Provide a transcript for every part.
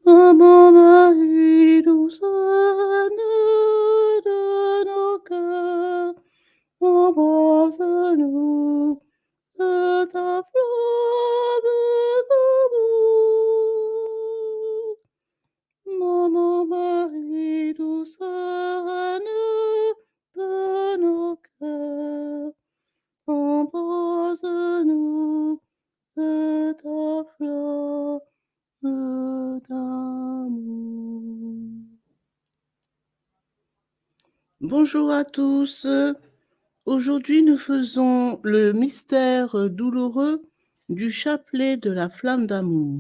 Ô mon Marie, douce de nos cœurs, embrasse-nous de ta flamme d'amour. Mon Marie, douce de nos cœurs, embrasse-nous de ta flamme d'amour. Bonjour à tous. Aujourd'hui, nous faisons le mystère douloureux du chapelet de la flamme d'amour.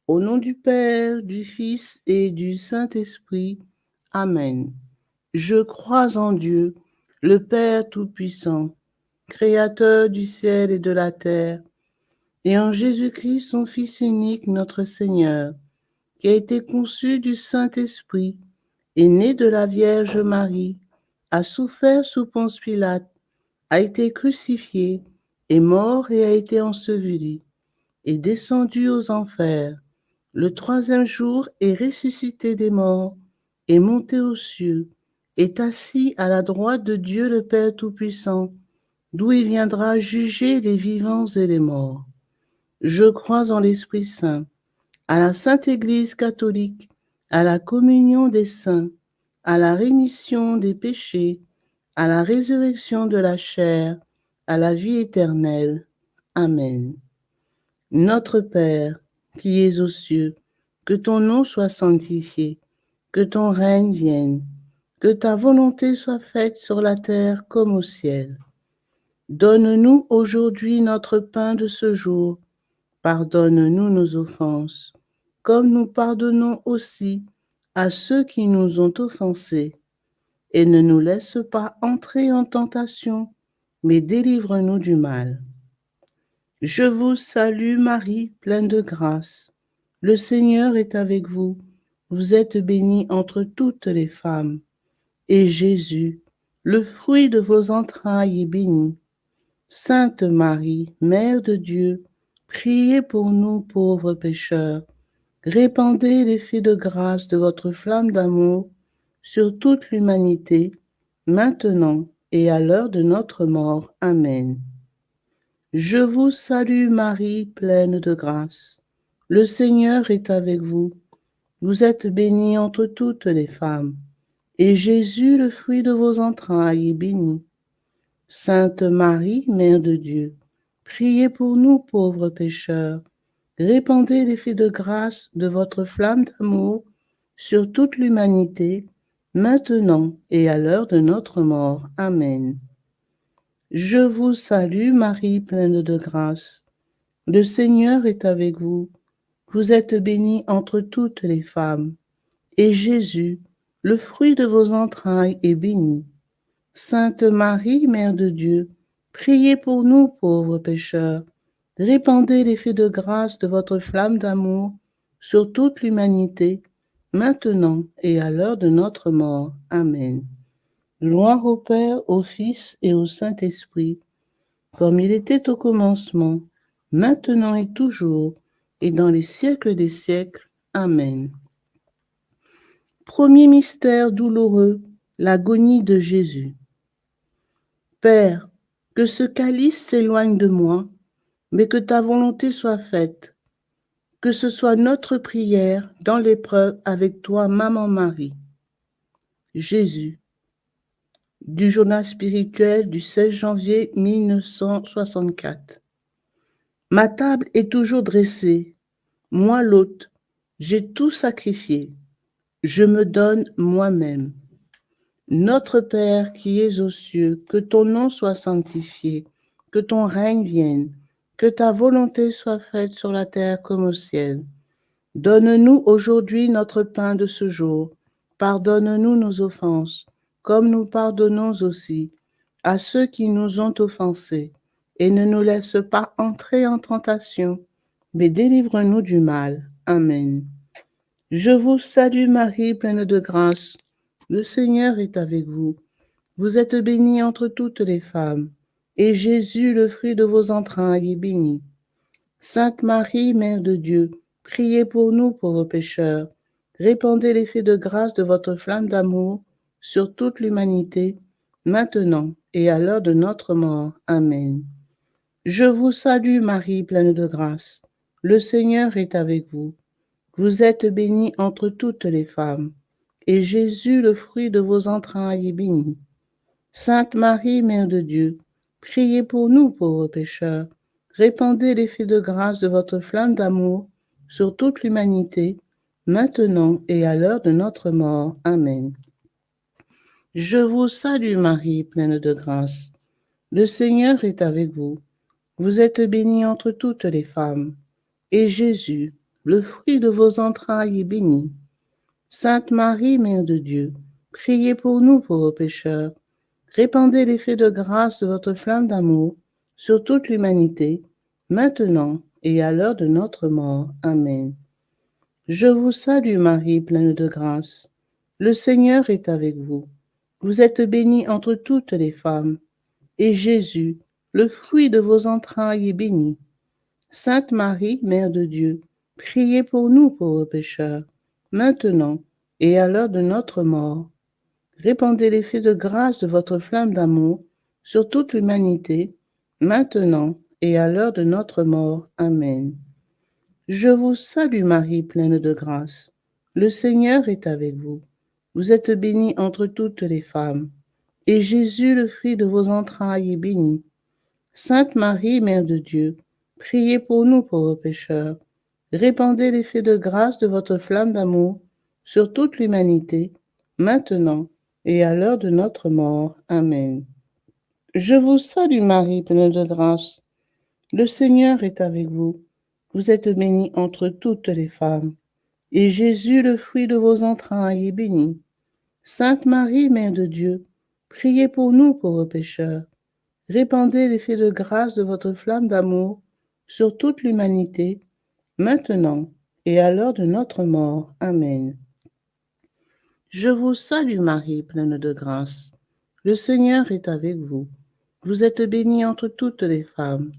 Au nom du Père, du Fils et du Saint-Esprit. Amen. Je crois en Dieu, le Père Tout-Puissant, Créateur du ciel et de la terre, et en Jésus-Christ, son Fils unique, notre Seigneur, qui a été conçu du Saint-Esprit, est né de la Vierge Marie, a souffert sous Ponce Pilate, a été crucifié, est mort et a été enseveli, est descendu aux enfers. Le troisième jour est ressuscité des morts, est monté aux cieux, est assis à la droite de Dieu le Père Tout-Puissant, d'où il viendra juger les vivants et les morts. Je crois en l'Esprit Saint, à la Sainte Église catholique, à la communion des saints, à la rémission des péchés, à la résurrection de la chair, à la vie éternelle. Amen. Notre Père, qui es aux cieux, que ton nom soit sanctifié, que ton règne vienne, que ta volonté soit faite sur la terre comme au ciel. Donne-nous aujourd'hui notre pain de ce jour. Pardonne-nous nos offenses, comme nous pardonnons aussi à ceux qui nous ont offensés. Et ne nous laisse pas entrer en tentation, mais délivre-nous du mal. Je vous salue Marie, pleine de grâce. Le Seigneur est avec vous. Vous êtes bénie entre toutes les femmes. Et Jésus, le fruit de vos entrailles, est béni. Sainte Marie, Mère de Dieu, priez pour nous pauvres pécheurs. Répandez l'effet de grâce de votre flamme d'amour sur toute l'humanité, maintenant et à l'heure de notre mort. Amen. Je vous salue Marie, pleine de grâce. Le Seigneur est avec vous. Vous êtes bénie entre toutes les femmes, et Jésus, le fruit de vos entrailles, est béni. Sainte Marie, Mère de Dieu, priez pour nous pauvres pécheurs. Répandez l'effet de grâce de votre flamme d'amour sur toute l'humanité, maintenant et à l'heure de notre mort. Amen. Je vous salue Marie, pleine de grâce. Le Seigneur est avec vous. Vous êtes bénie entre toutes les femmes, et Jésus, le fruit de vos entrailles, est béni. Sainte Marie, Mère de Dieu, priez pour nous pauvres pécheurs. Répandez l'effet de grâce de votre flamme d'amour sur toute l'humanité, maintenant et à l'heure de notre mort. Amen. Gloire au Père, au Fils et au Saint-Esprit, comme il était au commencement, maintenant et toujours, et dans les siècles des siècles. Amen. Premier mystère douloureux, l'agonie de Jésus. Père, que ce calice s'éloigne de moi, mais que ta volonté soit faite. Que ce soit notre prière dans l'épreuve avec toi, Maman Marie. Jésus, du journal spirituel du 16 janvier 1964. Ma table est toujours dressée. Moi, l'hôte, j'ai tout sacrifié. Je me donne moi-même. Notre Père qui es aux cieux, que ton nom soit sanctifié, que ton règne vienne, que ta volonté soit faite sur la terre comme au ciel. Donne-nous aujourd'hui notre pain de ce jour. Pardonne-nous nos offenses, comme nous pardonnons aussi à ceux qui nous ont offensés. Et ne nous laisse pas entrer en tentation, mais délivre-nous du mal. Amen. Je vous salue Marie, pleine de grâce. Le Seigneur est avec vous. Vous êtes bénie entre toutes les femmes, et Jésus, le fruit de vos entrailles, est béni. Sainte Marie, Mère de Dieu, priez pour nous pauvres pécheurs. Répandez l'effet de grâce de votre flamme d'amour sur toute l'humanité, maintenant et à l'heure de notre mort. Amen. Je vous salue Marie, pleine de grâce. Le Seigneur est avec vous. Vous êtes bénie entre toutes les femmes, et Jésus, le fruit de vos entrailles, est béni. Sainte Marie, Mère de Dieu, priez pour nous pauvres pécheurs. Répandez l'effet de grâce de votre flamme d'amour sur toute l'humanité, maintenant et à l'heure de notre mort. Amen. Je vous salue Marie, pleine de grâce. Le Seigneur est avec vous. Vous êtes bénie entre toutes les femmes, et Jésus, le fruit de vos entrailles, est béni. Sainte Marie, Mère de Dieu, priez pour nous pauvres pécheurs. Répandez l'effet de grâce de votre flamme d'amour sur toute l'humanité, maintenant et à l'heure de notre mort. Amen. Je vous salue Marie, pleine de grâce. Le Seigneur est avec vous. Vous êtes bénie entre toutes les femmes, et Jésus, le fruit de vos entrailles, est béni. Sainte Marie, Mère de Dieu, priez pour nous pauvres pécheurs, maintenant et à l'heure de notre mort. Répandez l'effet de grâce de votre flamme d'amour sur toute l'humanité, maintenant et à l'heure de notre mort. Amen. Je vous salue Marie, pleine de grâce. Le Seigneur est avec vous. Vous êtes bénie entre toutes les femmes, et Jésus, le fruit de vos entrailles, est béni. Sainte Marie, Mère de Dieu, priez pour nous pauvres pécheurs. Répandez l'effet de grâce de votre flamme d'amour sur toute l'humanité, maintenant et à l'heure de notre mort. Amen. Je vous salue Marie, pleine de grâce. Le Seigneur est avec vous. Vous êtes bénie entre toutes les femmes, et Jésus, le fruit de vos entrailles, est béni. Sainte Marie, Mère de Dieu, priez pour nous pauvres pécheurs. Répandez l'effet de grâce de votre flamme d'amour sur toute l'humanité, maintenant et à l'heure de notre mort. Amen. Je vous salue Marie, pleine de grâce. Le Seigneur est avec vous. Vous êtes bénie entre toutes les femmes,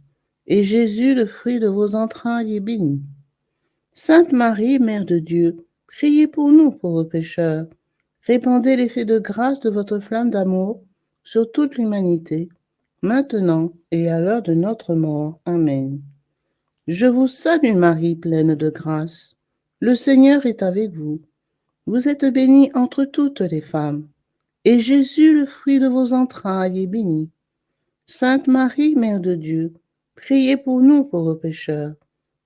et Jésus, le fruit de vos entrailles, est béni. Sainte Marie, Mère de Dieu, priez pour nous pauvres pécheurs. Répandez l'effet de grâce de votre flamme d'amour sur toute l'humanité, maintenant et à l'heure de notre mort. Amen. Je vous salue Marie, pleine de grâce. Le Seigneur est avec vous. Vous êtes bénie entre toutes les femmes, et Jésus, le fruit de vos entrailles, est béni. Sainte Marie, Mère de Dieu, priez pour nous pauvres pécheurs.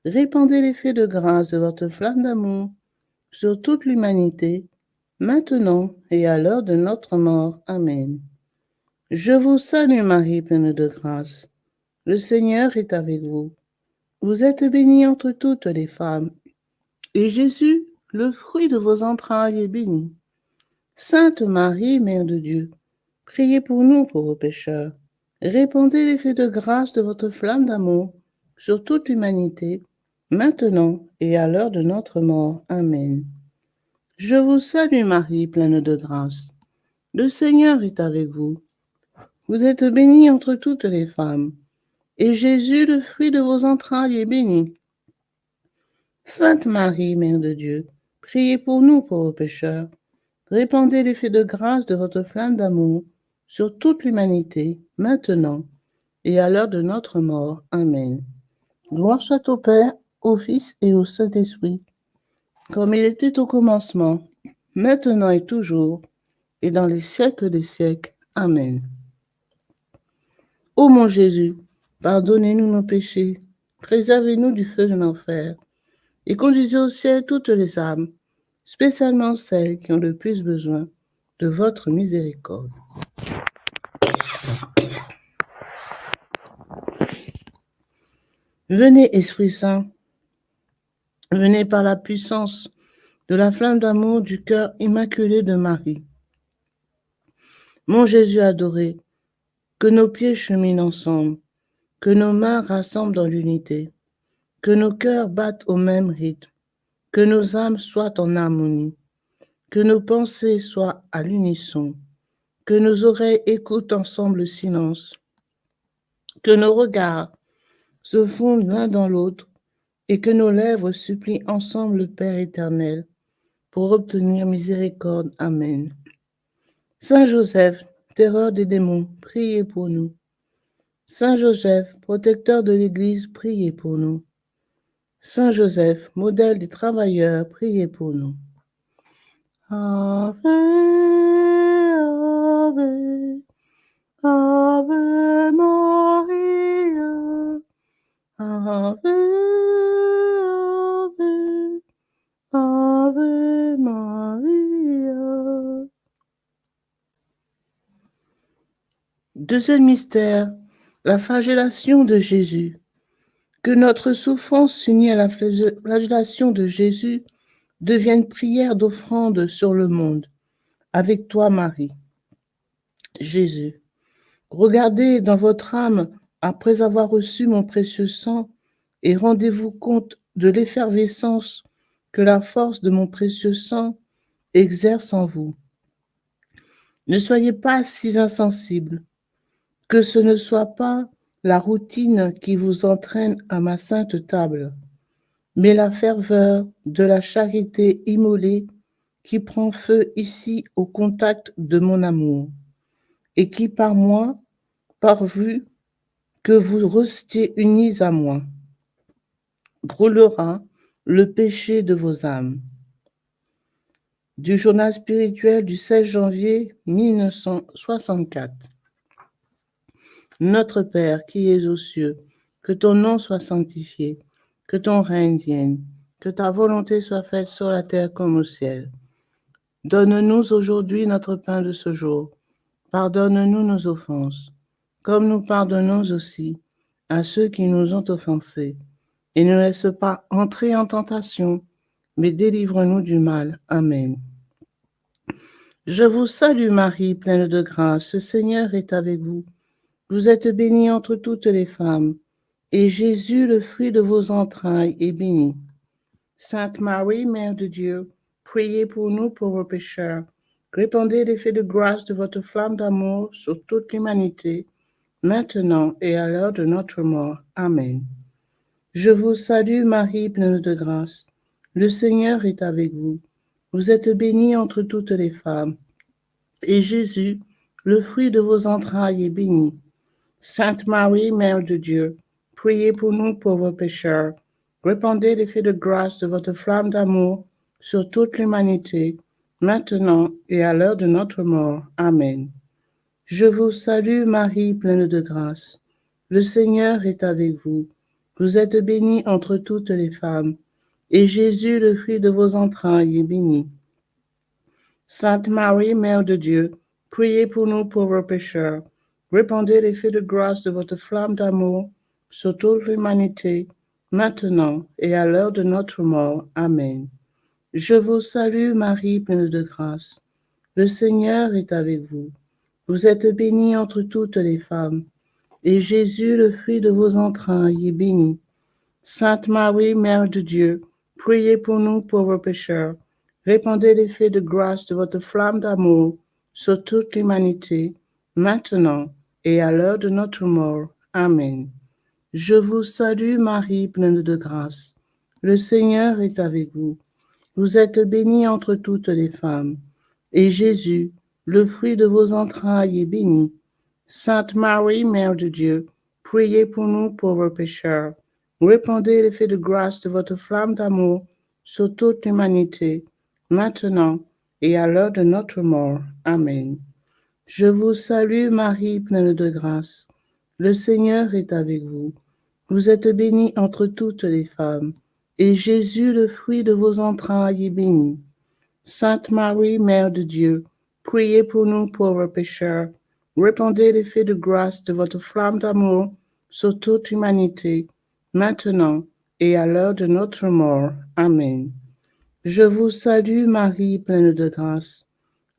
Répandez l'effet de grâce de votre flamme d'amour sur toute l'humanité, maintenant et à l'heure de notre mort. Amen. Je vous salue Marie, pleine de grâce. Le Seigneur est avec vous. Vous êtes bénie entre toutes les femmes, et Jésus, le fruit de vos entrailles, est béni. Sainte Marie, Mère de Dieu, priez pour nous pauvres pécheurs. Répandez l'effet de grâce de votre flamme d'amour sur toute l'humanité, maintenant et à l'heure de notre mort. Amen. Je vous salue Marie, pleine de grâce. Le Seigneur est avec vous. Vous êtes bénie entre toutes les femmes, et Jésus, le fruit de vos entrailles, est béni. Sainte Marie, Mère de Dieu, priez pour nous pauvres pécheurs. Répandez l'effet de grâce de votre flamme d'amour sur toute l'humanité, maintenant et à l'heure de notre mort. Amen. Gloire soit au Père, au Fils et au Saint-Esprit, comme il était au commencement, maintenant et toujours, et dans les siècles des siècles. Amen. Ô mon Jésus, pardonnez-nous nos péchés, préservez-nous du feu de l'enfer, et conduisez au ciel toutes les âmes, spécialement celles qui ont le plus besoin de votre miséricorde. Venez, Esprit Saint, venez par la puissance de la flamme d'amour du cœur immaculé de Marie. Mon Jésus adoré, que nos pieds cheminent ensemble, que nos mains rassemblent dans l'unité, que nos cœurs battent au même rythme, que nos âmes soient en harmonie, que nos pensées soient à l'unisson, que nos oreilles écoutent ensemble le silence, que nos regards se fondent l'un dans l'autre, et que nos lèvres supplient ensemble le Père éternel pour obtenir miséricorde. Amen. Saint Joseph, terreur des démons, priez pour nous. Saint Joseph, protecteur de l'Église, priez pour nous. Saint Joseph, modèle des travailleurs, priez pour nous. Ave, Ave, Ave Maria, Ave, Ave, Ave Maria. Deuxième mystère, la flagellation de Jésus. Que notre souffrance unie à la flagellation de Jésus devienne prière d'offrande sur le monde. Avec toi, Marie. Jésus, regardez dans votre âme après avoir reçu mon précieux sang et rendez-vous compte de l'effervescence que la force de mon précieux sang exerce en vous. Ne soyez pas si insensibles, que ce ne soit pas la routine qui vous entraîne à ma sainte table, mais la ferveur de la charité immolée qui prend feu ici au contact de mon amour, et qui par moi, pourvu que vous restiez unis à moi, brûlera le péché de vos âmes. Du journal spirituel du 16 janvier 1964. Notre Père qui es aux cieux, que ton nom soit sanctifié, que ton règne vienne, que ta volonté soit faite sur la terre comme au ciel. Donne-nous aujourd'hui notre pain de ce jour. Pardonne-nous nos offenses, comme nous pardonnons aussi à ceux qui nous ont offensés. Et ne laisse pas entrer en tentation, mais délivre-nous du mal. Amen. Je vous salue Marie, pleine de grâce, le Seigneur est avec vous. Vous êtes bénie entre toutes les femmes, et Jésus, le fruit de vos entrailles, est béni. Sainte Marie, Mère de Dieu, priez pour nous pauvres pécheurs. Répandez l'effet de grâce de votre flamme d'amour sur toute l'humanité, maintenant et à l'heure de notre mort. Amen. Je vous salue Marie, pleine de grâce. Le Seigneur est avec vous. Vous êtes bénie entre toutes les femmes, et Jésus, le fruit de vos entrailles, est béni. Sainte Marie, Mère de Dieu, priez pour nous pauvres pécheurs. Répandez l'effet de grâce de votre flamme d'amour sur toute l'humanité, maintenant et à l'heure de notre mort. Amen. Je vous salue Marie, pleine de grâce. Le Seigneur est avec vous. Vous êtes bénie entre toutes les femmes, et Jésus, le fruit de vos entrailles, est béni. Sainte Marie, Mère de Dieu, priez pour nous pauvres pécheurs. Répandez l'effet de grâce de votre flamme d'amour sur toute l'humanité, maintenant et à l'heure de notre mort. Amen. Je vous salue Marie, pleine de grâce. Le Seigneur est avec vous. Vous êtes bénie entre toutes les femmes, et Jésus, le fruit de vos entrailles, est béni. Sainte Marie, Mère de Dieu, priez pour nous pauvres pécheurs. Répandez l'effet de grâce de votre flamme d'amour sur toute l'humanité, maintenant et à l'heure de notre mort. Amen. Je vous salue Marie, pleine de grâce. Le Seigneur est avec vous. Vous êtes bénie entre toutes les femmes, et Jésus, le fruit de vos entrailles, est béni. Sainte Marie, Mère de Dieu, priez pour nous pauvres pécheurs. Répandez l'effet de grâce de votre flamme d'amour sur toute l'humanité, maintenant et à l'heure de notre mort. Amen. Je vous salue Marie, pleine de grâce. Le Seigneur est avec vous. Vous êtes bénie entre toutes les femmes, et Jésus, le fruit de vos entrailles, est béni. Sainte Marie, Mère de Dieu, priez pour nous pauvres pécheurs. Répandez l'effet de grâce de votre flamme d'amour sur toute l'humanité, maintenant et à l'heure de notre mort. Amen. Je vous salue Marie, pleine de grâce.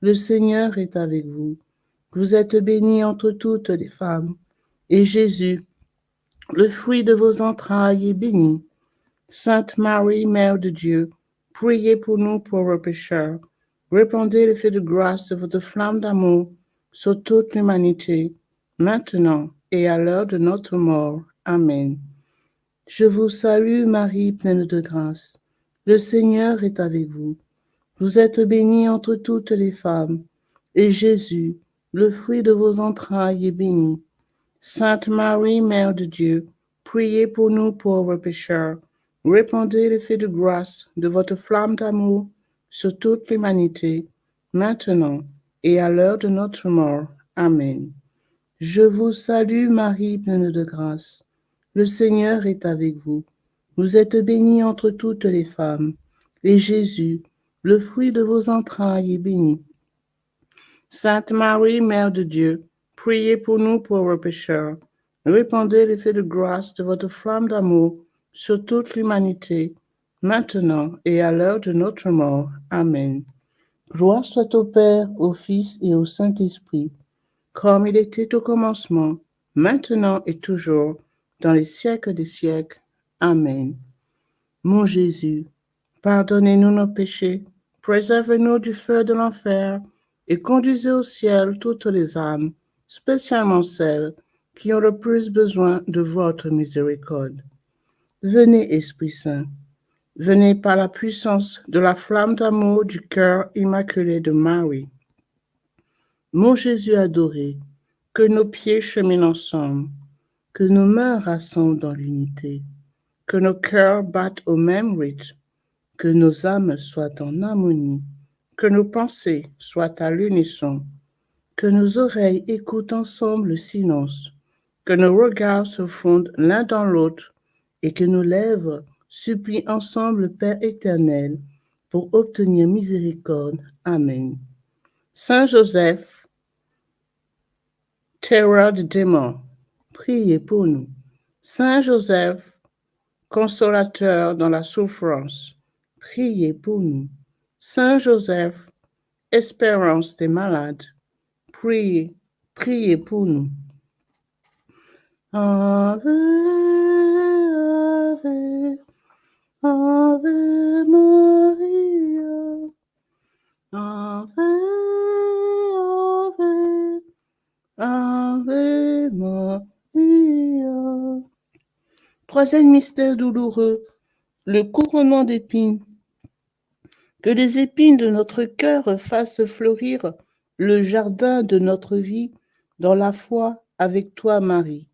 Le Seigneur est avec vous. Vous êtes bénie entre toutes les femmes, et Jésus, le fruit de vos entrailles, est béni. Sainte Marie, Mère de Dieu, priez pour nous pauvres pécheurs. Répandez l'effet de grâce de votre flamme d'amour sur toute l'humanité, maintenant et à l'heure de notre mort. Amen. Je vous salue Marie, pleine de grâce. Le Seigneur est avec vous. Vous êtes bénie entre toutes les femmes, et Jésus, le fruit de vos entrailles, est béni. Sainte Marie, Mère de Dieu, priez pour nous pauvres pécheurs. Répandez l'effet de grâce de votre flamme d'amour sur toute l'humanité, maintenant et à l'heure de notre mort. Amen. Je vous salue Marie, pleine de grâce. Le Seigneur est avec vous. Vous êtes bénie entre toutes les femmes, et Jésus, le fruit de vos entrailles, est béni. Sainte Marie, Mère de Dieu, priez pour nous pauvres pécheurs. Répandez l'effet de grâce de votre flamme d'amour sur toute l'humanité, maintenant et à l'heure de notre mort. Amen. Gloire soit au Père, au Fils et au Saint-Esprit, comme il était au commencement, maintenant et toujours, dans les siècles des siècles. Amen. Mon Jésus, pardonnez-nous nos péchés, préservez-nous du feu de l'enfer, et conduisez au ciel toutes les âmes, spécialement celles qui ont le plus besoin de votre miséricorde. Venez, Esprit Saint, venez par la puissance de la flamme d'amour du cœur immaculé de Marie. Mon Jésus adoré, que nos pieds cheminent ensemble, que nos mains rassemblent dans l'unité, que nos cœurs battent au même rythme, que nos âmes soient en harmonie, que nos pensées soient à l'unisson, que nos oreilles écoutent ensemble le silence, que nos regards se fondent l'un dans l'autre et que nos lèvres supplient ensemble le Père éternel pour obtenir miséricorde. Amen. Saint Joseph, terreur des démons, priez pour nous. Saint Joseph, consolateur dans la souffrance, priez pour nous. Saint Joseph, espérance des malades, priez, priez pour nous. Ave, Ave, Ave Maria, Ave, Ave, Ave Maria. Troisième mystère douloureux, le couronnement d'épines. Que les épines de notre cœur fassent fleurir le jardin de notre vie dans la foi avec toi, Marie.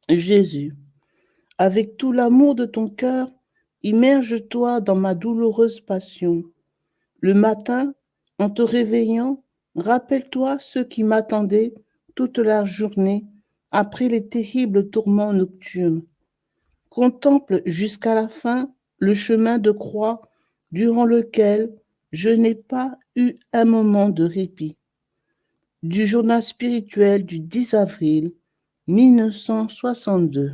Jésus, avec tout l'amour de ton cœur, immerge-toi dans ma douloureuse passion. Le matin, en te réveillant, rappelle-toi ceux qui m'attendaient toute la journée après les terribles tourments nocturnes. Contemple jusqu'à la fin le chemin de croix durant lequel je n'ai pas eu un moment de répit. Du journal spirituel du 10 avril 1962.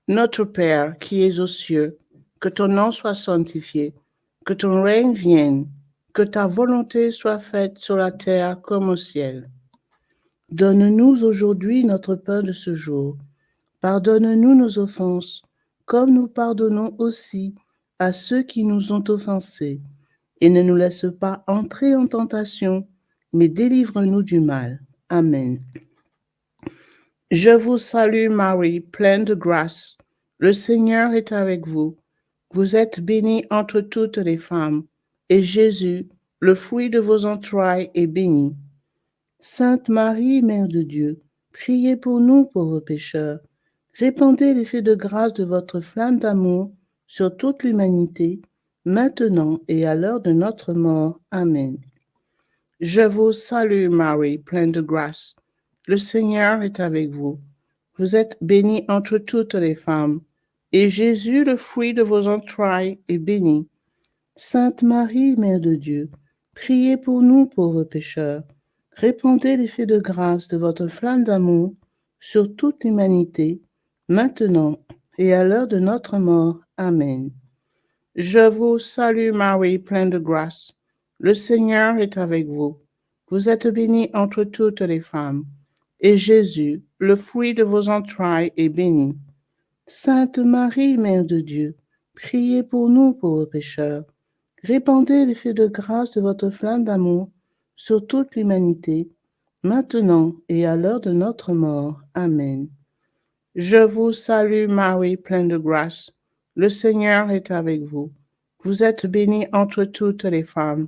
Notre Père qui es aux cieux, que ton nom soit sanctifié, que ton règne vienne, que ta volonté soit faite sur la terre comme au ciel. Donne-nous aujourd'hui notre pain de ce jour. Pardonne-nous nos offenses, comme nous pardonnons aussi à ceux qui nous ont offensés. Et ne nous laisse pas entrer en tentation, mais délivre-nous du mal. Amen. Je vous salue Marie, pleine de grâce. Le Seigneur est avec vous. Vous êtes bénie entre toutes les femmes, et Jésus, le fruit de vos entrailles, est béni. Sainte Marie, Mère de Dieu, priez pour nous pauvres pécheurs. Répandez l'effet de grâce de votre flamme d'amour sur toute l'humanité, maintenant et à l'heure de notre mort. Amen. Je vous salue Marie, pleine de grâce. Le Seigneur est avec vous. Vous êtes bénie entre toutes les femmes, et Jésus, le fruit de vos entrailles, est béni. Sainte Marie, Mère de Dieu, priez pour nous pauvres pécheurs. Répandez l'effet de grâce de votre flamme d'amour sur toute l'humanité, maintenant et à l'heure de notre mort. Amen. Je vous salue Marie, pleine de grâce. Le Seigneur est avec vous. Vous êtes bénie entre toutes les femmes, et Jésus, le fruit de vos entrailles, est béni. Sainte Marie, Mère de Dieu, priez pour nous pauvres pécheurs. Répandez l'effet de grâce de votre flamme d'amour sur toute l'humanité, maintenant et à l'heure de notre mort. Amen. Je vous salue Marie, pleine de grâce. Le Seigneur est avec vous. Vous êtes bénie entre toutes les femmes,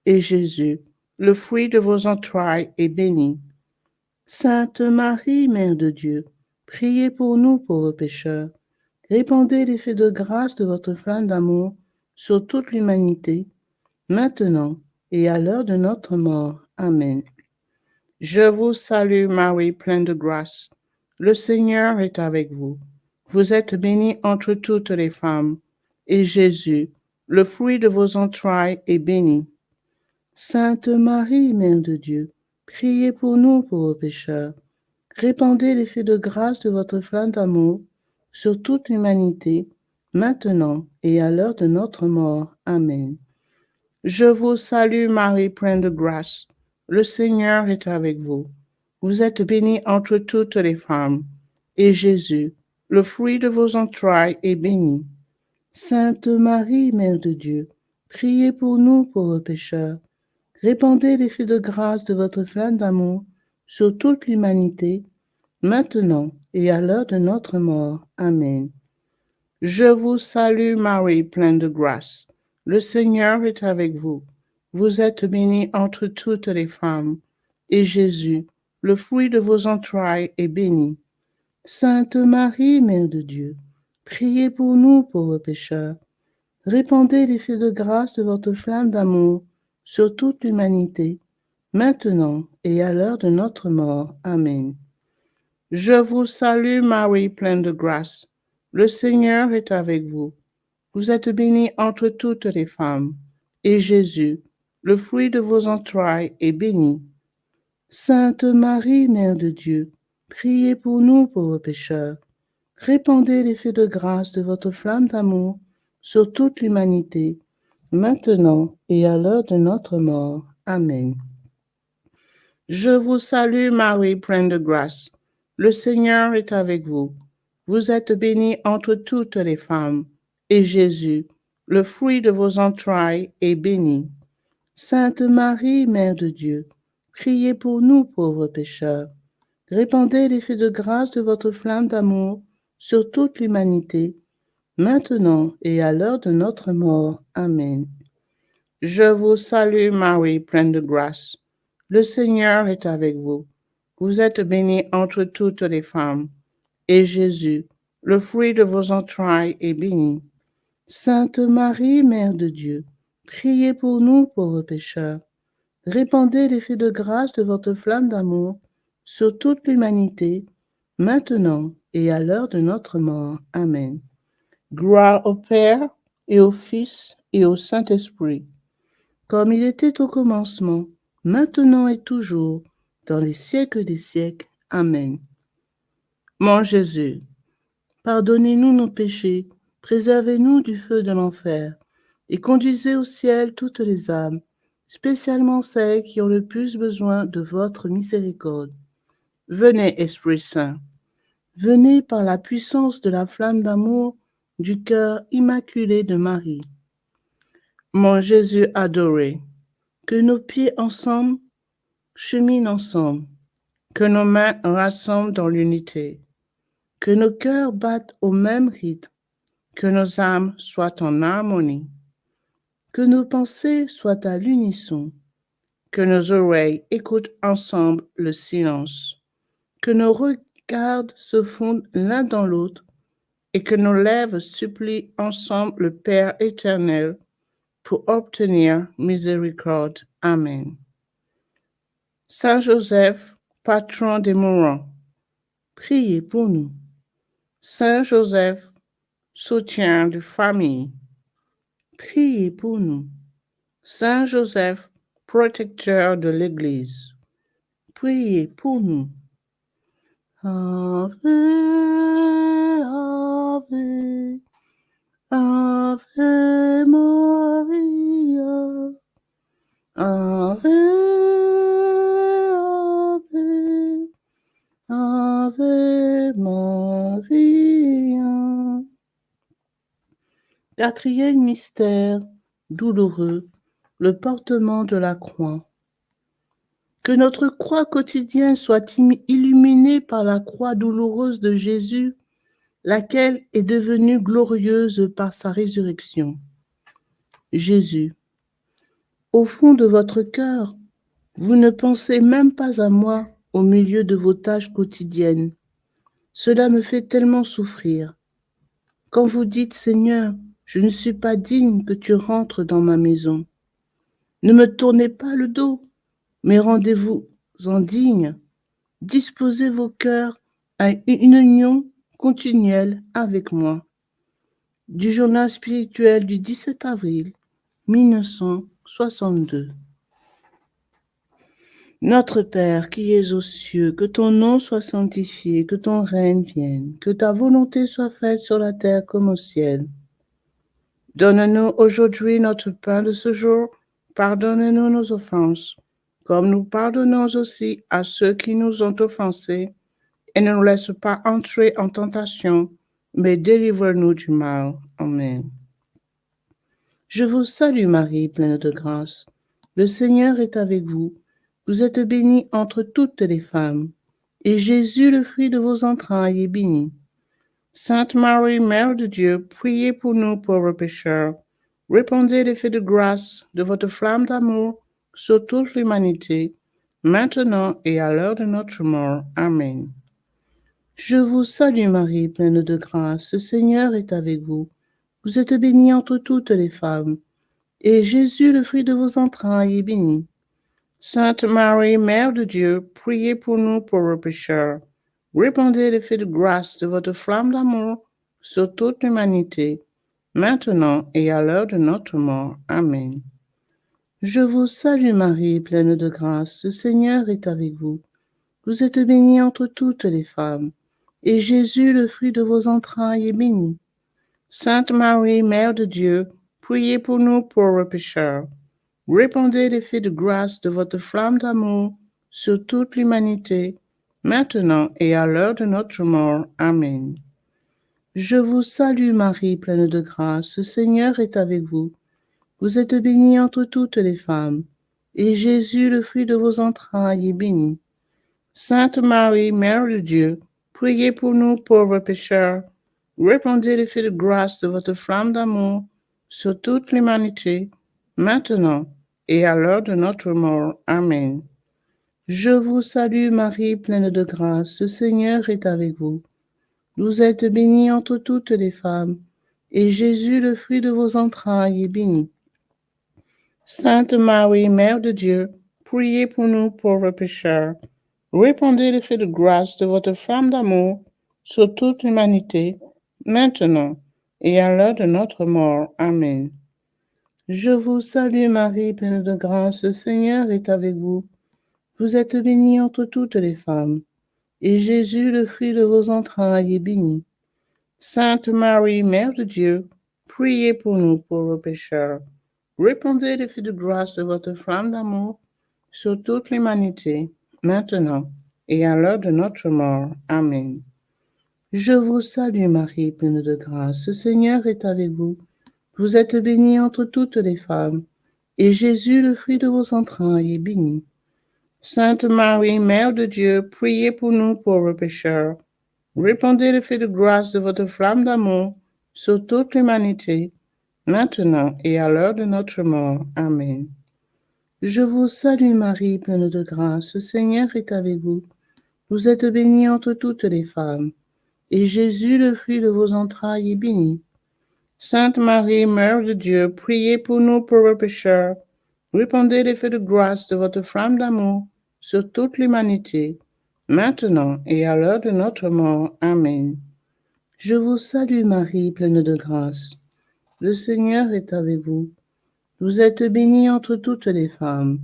et Jésus, le fruit de vos entrailles, est béni. Sainte Marie, Mère de Dieu, priez pour nous pauvres pécheurs. Répandez l'effet de grâce de votre flamme d'amour sur toute l'humanité, maintenant et à l'heure de notre mort. Amen. Je vous salue Marie, pleine de grâce. Le Seigneur est avec vous. Vous êtes bénie entre toutes les femmes, et Jésus, le fruit de vos entrailles, est béni. Sainte Marie, Mère de Dieu, priez pour nous pauvres pécheurs. Répandez l'effet de grâce de votre flamme d'amour sur toute l'humanité, maintenant et à l'heure de notre mort. Amen. Je vous salue Marie, pleine de grâce. Le Seigneur est avec vous. Vous êtes bénie entre toutes les femmes, et Jésus, le fruit de vos entrailles, est béni. Sainte Marie, Mère de Dieu, priez pour nous pauvres pécheurs. Répandez l'effet de grâce de votre flamme d'amour sur toute l'humanité, maintenant et à l'heure de notre mort. Amen. Je vous salue Marie, pleine de grâce. Le Seigneur est avec vous. Vous êtes bénie entre toutes les femmes, et Jésus, le fruit de vos entrailles, est béni. Sainte Marie, Mère de Dieu, priez pour nous pauvres pécheurs. Répandez l'effet de grâce de votre flamme d'amour sur toute l'humanité, maintenant et à l'heure de notre mort. Amen. Je vous salue Marie, pleine de grâce. Le Seigneur est avec vous. Vous êtes bénie entre toutes les femmes, et Jésus, le fruit de vos entrailles, est béni. Sainte Marie, Mère de Dieu, priez pour nous pauvres pécheurs. Répandez l'effet de grâce de votre flamme d'amour sur toute l'humanité, maintenant et à l'heure de notre mort. Amen. Je vous salue Marie, pleine de grâce. Le Seigneur est avec vous. Vous êtes bénie entre toutes les femmes, et Jésus, le fruit de vos entrailles, est béni. Sainte Marie, Mère de Dieu, priez pour nous pauvres pécheurs. Répandez l'effet de grâce de votre flamme d'amour sur toute l'humanité, maintenant et à l'heure de notre mort. Amen. Je vous salue Marie, pleine de grâce. Le Seigneur est avec vous. Vous êtes bénie entre toutes les femmes, et Jésus, le fruit de vos entrailles, est béni. Sainte Marie, Mère de Dieu, priez pour nous pauvres pécheurs. Répandez l'effet de grâce de votre flamme d'amour sur toute l'humanité, maintenant et à l'heure de notre mort. Amen. Gloire au Père, et au Fils, et au Saint-Esprit, comme il était au commencement, maintenant et toujours, dans les siècles des siècles. Amen. Mon Jésus, pardonnez-nous nos péchés, préservez-nous du feu de l'enfer, et conduisez au ciel toutes les âmes, spécialement celles qui ont le plus besoin de votre miséricorde. Venez, Esprit Saint, venez par la puissance de la flamme d'amour du cœur immaculé de Marie. Mon Jésus adoré, que nos pieds ensemble cheminent ensemble, que nos mains rassemblent dans l'unité, que nos cœurs battent au même rythme, que nos âmes soient en harmonie, que nos pensées soient à l'unisson, que nos oreilles écoutent ensemble le silence, que nos regards se fondent l'un dans l'autre et que nos lèvres supplient ensemble le Père éternel pour obtenir miséricorde. Amen. Saint Joseph, patron des mourants, priez pour nous. Saint Joseph, soutien de famille, priez pour nous. Saint Joseph, protecteur de l'Église, priez pour nous. Ave, Ave, Ave Maria, Ave, Ave, Ave Maria. Quatrième mystère douloureux, le portement de la croix. Que notre croix quotidienne soit illuminée par la croix douloureuse de Jésus, laquelle est devenue glorieuse par sa résurrection. Jésus, au fond de votre cœur, vous ne pensez même pas à moi au milieu de vos tâches quotidiennes. Cela me fait tellement souffrir. Quand vous dites, Seigneur, je ne suis pas digne que tu rentres dans ma maison. Ne me tournez pas le dos, mais rendez-vous en digne. Disposez vos cœurs à une union continuelle avec moi. Du journal spirituel du 17 avril 1962. Notre Père qui es aux cieux, que ton nom soit sanctifié, que ton règne vienne, que ta volonté soit faite sur la terre comme au ciel. Donne-nous aujourd'hui notre pain de ce jour. Pardonne-nous nos offenses, comme nous pardonnons aussi à ceux qui nous ont offensés. Et ne nous laisse pas entrer en tentation, mais délivre-nous du mal. Amen. Je vous salue Marie, pleine de grâce. Le Seigneur est avec vous. Vous êtes bénie entre toutes les femmes, et Jésus, le fruit de vos entrailles, est béni. Sainte Marie, Mère de Dieu, priez pour nous pauvres pécheurs. Répandez l'effet de grâce de votre flamme d'amour sur toute l'humanité, maintenant et à l'heure de notre mort. Amen. Je vous salue Marie, pleine de grâce, le Seigneur est avec vous. Vous êtes bénie entre toutes les femmes, et Jésus, le fruit de vos entrailles, est béni. Sainte Marie, Mère de Dieu, priez pour nous pauvres pécheurs. Répandez l'effet de grâce de votre flamme d'amour sur toute l'humanité, maintenant et à l'heure de notre mort. Amen. Je vous salue Marie, pleine de grâce, le Seigneur est avec vous. Vous êtes bénie entre toutes les femmes, et Jésus, le fruit de vos entrailles, est béni. Sainte Marie, Mère de Dieu, priez pour nous pauvres pécheurs. Répandez l'effet de grâce de votre flamme d'amour sur toute l'humanité, maintenant et à l'heure de notre mort. Amen. Je vous salue Marie, pleine de grâce, le Seigneur est avec vous. Vous êtes bénie entre toutes les femmes, et Jésus, le fruit de vos entrailles, est béni. Sainte Marie, Mère de Dieu, priez pour nous pauvres pécheurs. Répandez l'effet de grâce de votre flamme d'amour sur toute l'humanité, maintenant et à l'heure de notre mort. Amen. Je vous salue Marie, pleine de grâce, le Seigneur est avec vous. Vous êtes bénie entre toutes les femmes, et Jésus, le fruit de vos entrailles, est béni. Sainte Marie, Mère de Dieu, priez pour nous pauvres pécheurs. Répandez l'effet de grâce de votre flamme d'amour sur toute l'humanité, maintenant et à l'heure de notre mort. Amen. Je vous salue Marie, pleine de grâce, le Seigneur est avec vous. Vous êtes bénie entre toutes les femmes, et Jésus, le fruit de vos entrailles, est béni. Sainte Marie, Mère de Dieu, priez pour nous pauvres pécheurs. Répandez l'effet de grâce de votre flamme d'amour sur toute l'humanité, maintenant et à l'heure de notre mort. Amen. Je vous salue Marie, pleine de grâce, le Seigneur est avec vous. Vous êtes bénie entre toutes les femmes, et Jésus, le fruit de vos entrailles, est béni. Sainte Marie, Mère de Dieu, priez pour nous pauvres pécheurs. Répandez l'effet de grâce de votre flamme d'amour sur toute l'humanité, maintenant et à l'heure de notre mort. Amen. Je vous salue Marie, pleine de grâce, le Seigneur est avec vous. Vous êtes bénie entre toutes les femmes, et Jésus, le fruit de vos entrailles, est béni. Sainte Marie, Mère de Dieu, priez pour nous pauvres pécheurs. Répandez l'effet de grâce de votre flamme d'amour sur toute l'humanité, maintenant et à l'heure de notre mort. Amen. Je vous salue Marie, pleine de grâce. Le Seigneur est avec vous. Vous êtes bénie entre toutes les femmes,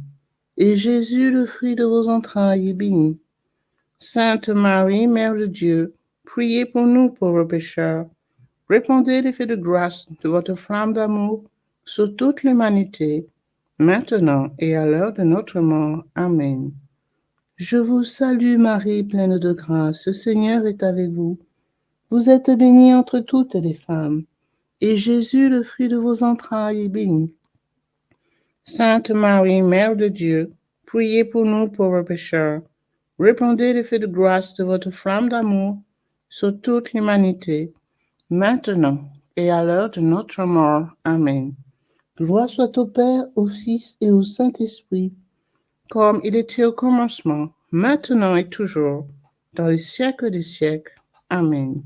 et Jésus, le fruit de vos entrailles, est béni. Sainte Marie, Mère de Dieu, priez pour nous pauvres pécheurs. Répandez l'effet de grâce de votre flamme d'amour sur toute l'humanité, maintenant et à l'heure de notre mort. Amen. Je vous salue Marie, pleine de grâce, le Seigneur est avec vous. Vous êtes bénie entre toutes les femmes, et Jésus, le fruit de vos entrailles, est béni. Sainte Marie, Mère de Dieu, priez pour nous pauvres pécheurs. Répandez l'effet de grâce de votre flamme d'amour sur toute l'humanité, maintenant et à l'heure de notre mort. Amen. Gloire soit au Père, au Fils et au Saint-Esprit, comme il était au commencement, maintenant et toujours, dans les siècles des siècles. Amen.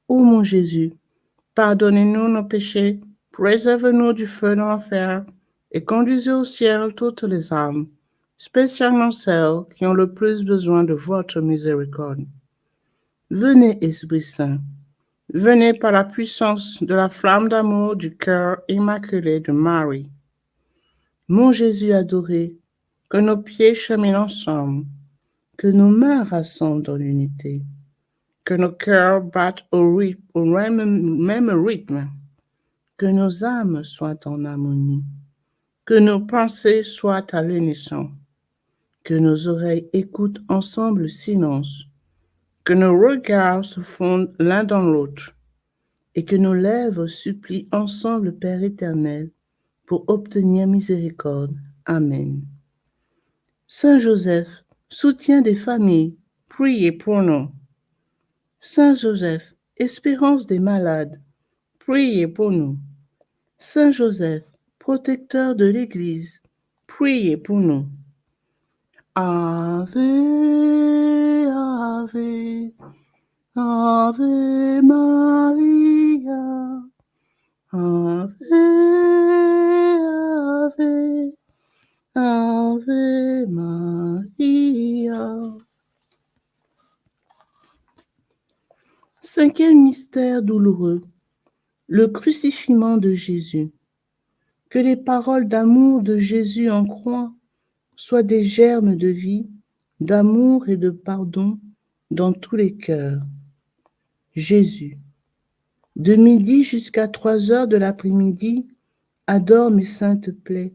Ô mon Jésus, pardonnez-nous nos péchés, préservez-nous du feu de l'enfer, et conduisez au ciel toutes les âmes, spécialement celles qui ont le plus besoin de votre miséricorde. Venez, Esprit Saint, venez par la puissance de la flamme d'amour du cœur immaculé de Marie. Mon Jésus adoré, que nos pieds cheminent ensemble, que nos mains rassemblent dans l'unité, que nos cœurs battent au même rythme, que nos âmes soient en harmonie, que nos pensées soient à l'unisson, que nos oreilles écoutent ensemble le silence, que nos regards se fondent l'un dans l'autre, et que nos lèvres supplient ensemble le Père éternel pour obtenir miséricorde. Amen. Saint Joseph, soutien des familles, priez pour nous. Saint Joseph, espérance des malades, priez pour nous. Saint Joseph, protecteur de l'Église, priez pour nous. Ave, Ave, Ave Maria, Ave, Ave, Ave Maria. Cinquième mystère douloureux, le crucifixion de Jésus. Que les paroles d'amour de Jésus en croix soient des germes de vie, d'amour et de pardon dans tous les cœurs. Jésus, de midi jusqu'à 3 heures de l'après-midi, adore mes saintes plaies.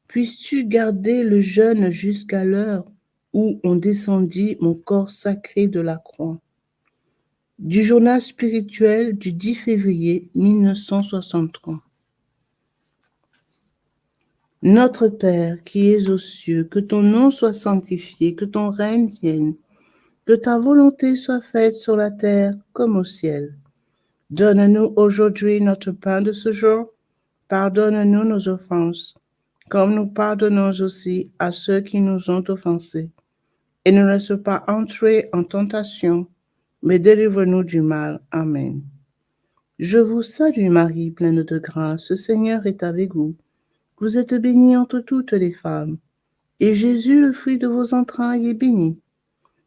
Puisses-tu garder le jeûne jusqu'à l'heure où on descendit mon corps sacré de la croix. Du journal spirituel du 10 février 1963. Notre Père qui es aux cieux, que ton nom soit sanctifié, que ton règne vienne, que ta volonté soit faite sur la terre comme au ciel. Donne-nous aujourd'hui notre pain de ce jour. Pardonne-nous nos offenses, comme nous pardonnons aussi à ceux qui nous ont offensés. Et ne laisse pas entrer en tentation, mais délivre-nous du mal. Amen. Je vous salue Marie, pleine de grâce, le Seigneur est avec vous. Vous êtes bénie entre toutes les femmes, et Jésus, le fruit de vos entrailles, est béni.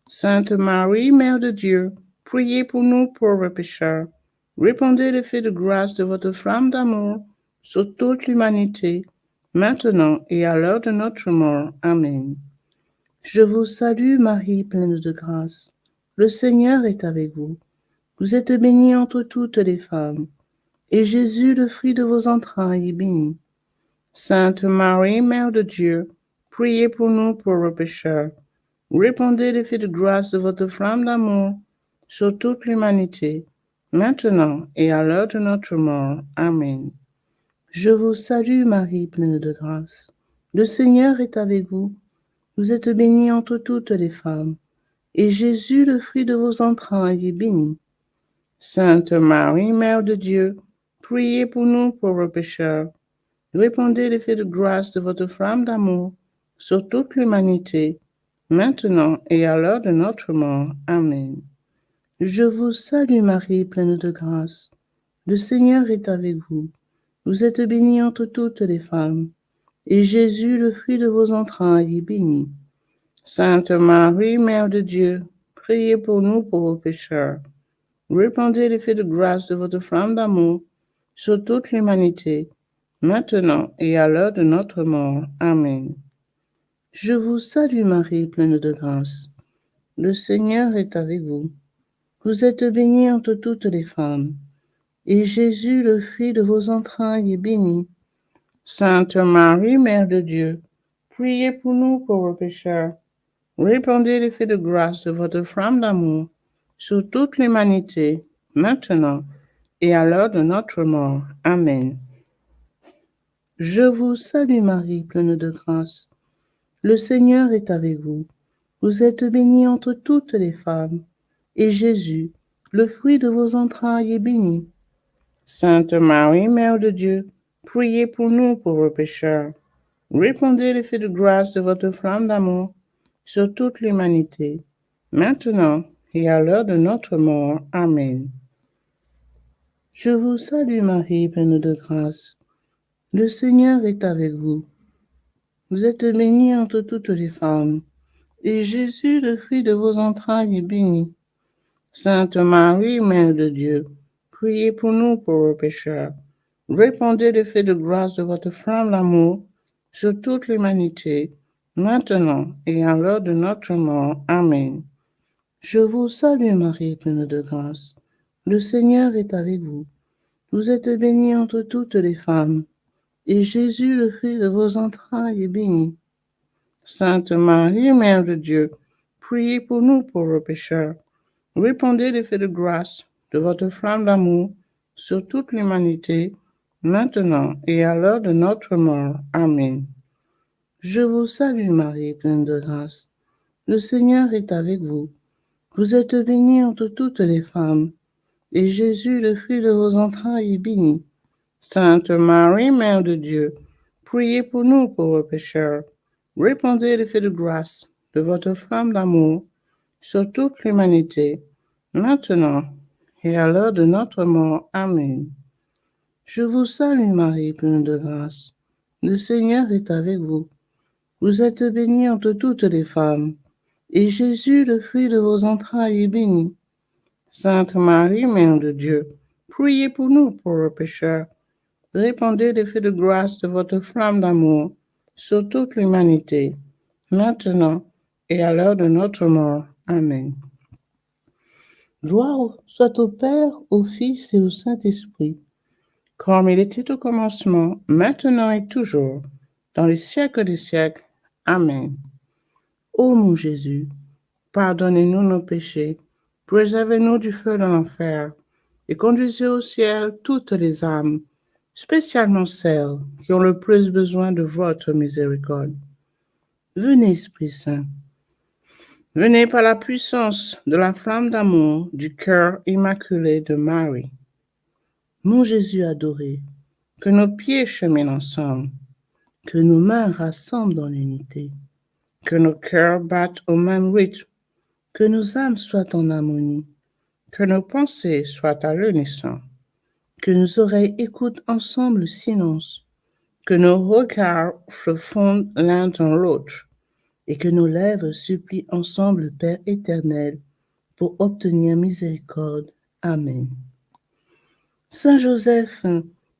Sainte Marie, Mère de Dieu, priez pour nous pauvres pécheurs. Répandez l'effet de grâce de votre flamme d'amour sur toute l'humanité, maintenant et à l'heure de notre mort. Amen. Je vous salue Marie, pleine de grâce. Le Seigneur est avec vous. Vous êtes bénie entre toutes les femmes, et Jésus, le fruit de vos entrailles, est béni. Sainte Marie, Mère de Dieu, priez pour nous pauvres pécheurs. Répandez l'effet de grâce de votre flamme d'amour sur toute l'humanité, maintenant et à l'heure de notre mort. Amen. Je vous salue Marie, pleine de grâce. Le Seigneur est avec vous. Vous êtes bénie entre toutes les femmes, et Jésus, le fruit de vos entrailles, est béni. Sainte Marie, Mère de Dieu, priez pour nous pauvres pécheurs. Répandez l'effet de grâce de votre flamme d'amour sur toute l'humanité, maintenant et à l'heure de notre mort. Amen. Je vous salue Marie, pleine de grâce. Le Seigneur est avec vous. Vous êtes bénie entre toutes les femmes, et Jésus, le fruit de vos entrailles, est béni. Sainte Marie, Mère de Dieu, priez pour nous pauvres pécheurs. Répandez l'effet de grâce de votre flamme d'amour sur toute l'humanité, maintenant et à l'heure de notre mort. Amen. Je vous salue Marie, pleine de grâce. Le Seigneur est avec vous. Vous êtes bénie entre toutes les femmes, et Jésus, le fruit de vos entrailles, est béni. Sainte Marie, Mère de Dieu, priez pour nous pauvres pécheurs. Répandez l'effet de grâce de votre flamme d'amour sur toute l'humanité, maintenant et à l'heure de notre mort. Amen. Je vous salue Marie, pleine de grâce. Le Seigneur est avec vous. Vous êtes bénie entre toutes les femmes, et Jésus, le fruit de vos entrailles, est béni. Sainte Marie, Mère de Dieu, priez pour nous pauvres pécheurs. Répandez l'effet de grâce de votre flamme d'amour sur toute l'humanité, maintenant et à l'heure de notre mort. Amen. Je vous salue Marie, pleine de grâce. Le Seigneur est avec vous. Vous êtes bénie entre toutes les femmes, et Jésus, le fruit de vos entrailles, est béni. Sainte Marie, Mère de Dieu, priez pour nous pauvres pécheurs. Répandez l'effet de grâce de votre flamme d'amour sur toute l'humanité, maintenant et à l'heure de notre mort. Amen. Je vous salue Marie, pleine de grâce. Le Seigneur est avec vous. Vous êtes bénie entre toutes les femmes, et Jésus, le fruit de vos entrailles, est béni. Sainte Marie, Mère de Dieu, priez pour nous pauvres pécheurs. Répandez l'effet de grâce de votre flamme d'amour sur toute l'humanité, maintenant et à l'heure de notre mort. Amen. Je vous salue Marie, pleine de grâce. Le Seigneur est avec vous. Vous êtes bénie entre toutes les femmes, et Jésus, le fruit de vos entrailles, est béni. Sainte Marie, Mère de Dieu, priez pour nous pauvres pécheurs. Répandez l'effet de grâce de votre flamme d'amour sur toute l'humanité, maintenant et à l'heure de notre mort. Amen. Je vous salue Marie, pleine de grâce. Le Seigneur est avec vous. Vous êtes bénie entre toutes les femmes, et Jésus, le fruit de vos entrailles, est béni. Sainte Marie, Mère de Dieu, priez pour nous pauvres pécheurs. Répandez l'effet de grâce de votre flamme d'amour sur toute l'humanité, maintenant et à l'heure de notre mort. Amen. Gloire soit au Père, au Fils et au Saint-Esprit, comme il était au commencement, maintenant et toujours, dans les siècles des siècles. Amen. Ô mon Jésus, pardonnez-nous nos péchés, préservez-nous du feu de l'enfer, et conduisez au ciel toutes les âmes, spécialement celles qui ont le plus besoin de votre miséricorde. Venez, Esprit Saint. Venez par la puissance de la flamme d'amour du cœur immaculé de Marie. Mon Jésus adoré, que nos pieds cheminent ensemble, que nos mains rassemblent dans l'unité, que nos cœurs battent au même rythme, que nos âmes soient en harmonie, que nos pensées soient à l'unisson, que nos oreilles écoutent ensemble le silence, que nos regards se fondent l'un dans l'autre, et que nos lèvres supplient ensemble le Père éternel pour obtenir miséricorde. Amen. Saint Joseph,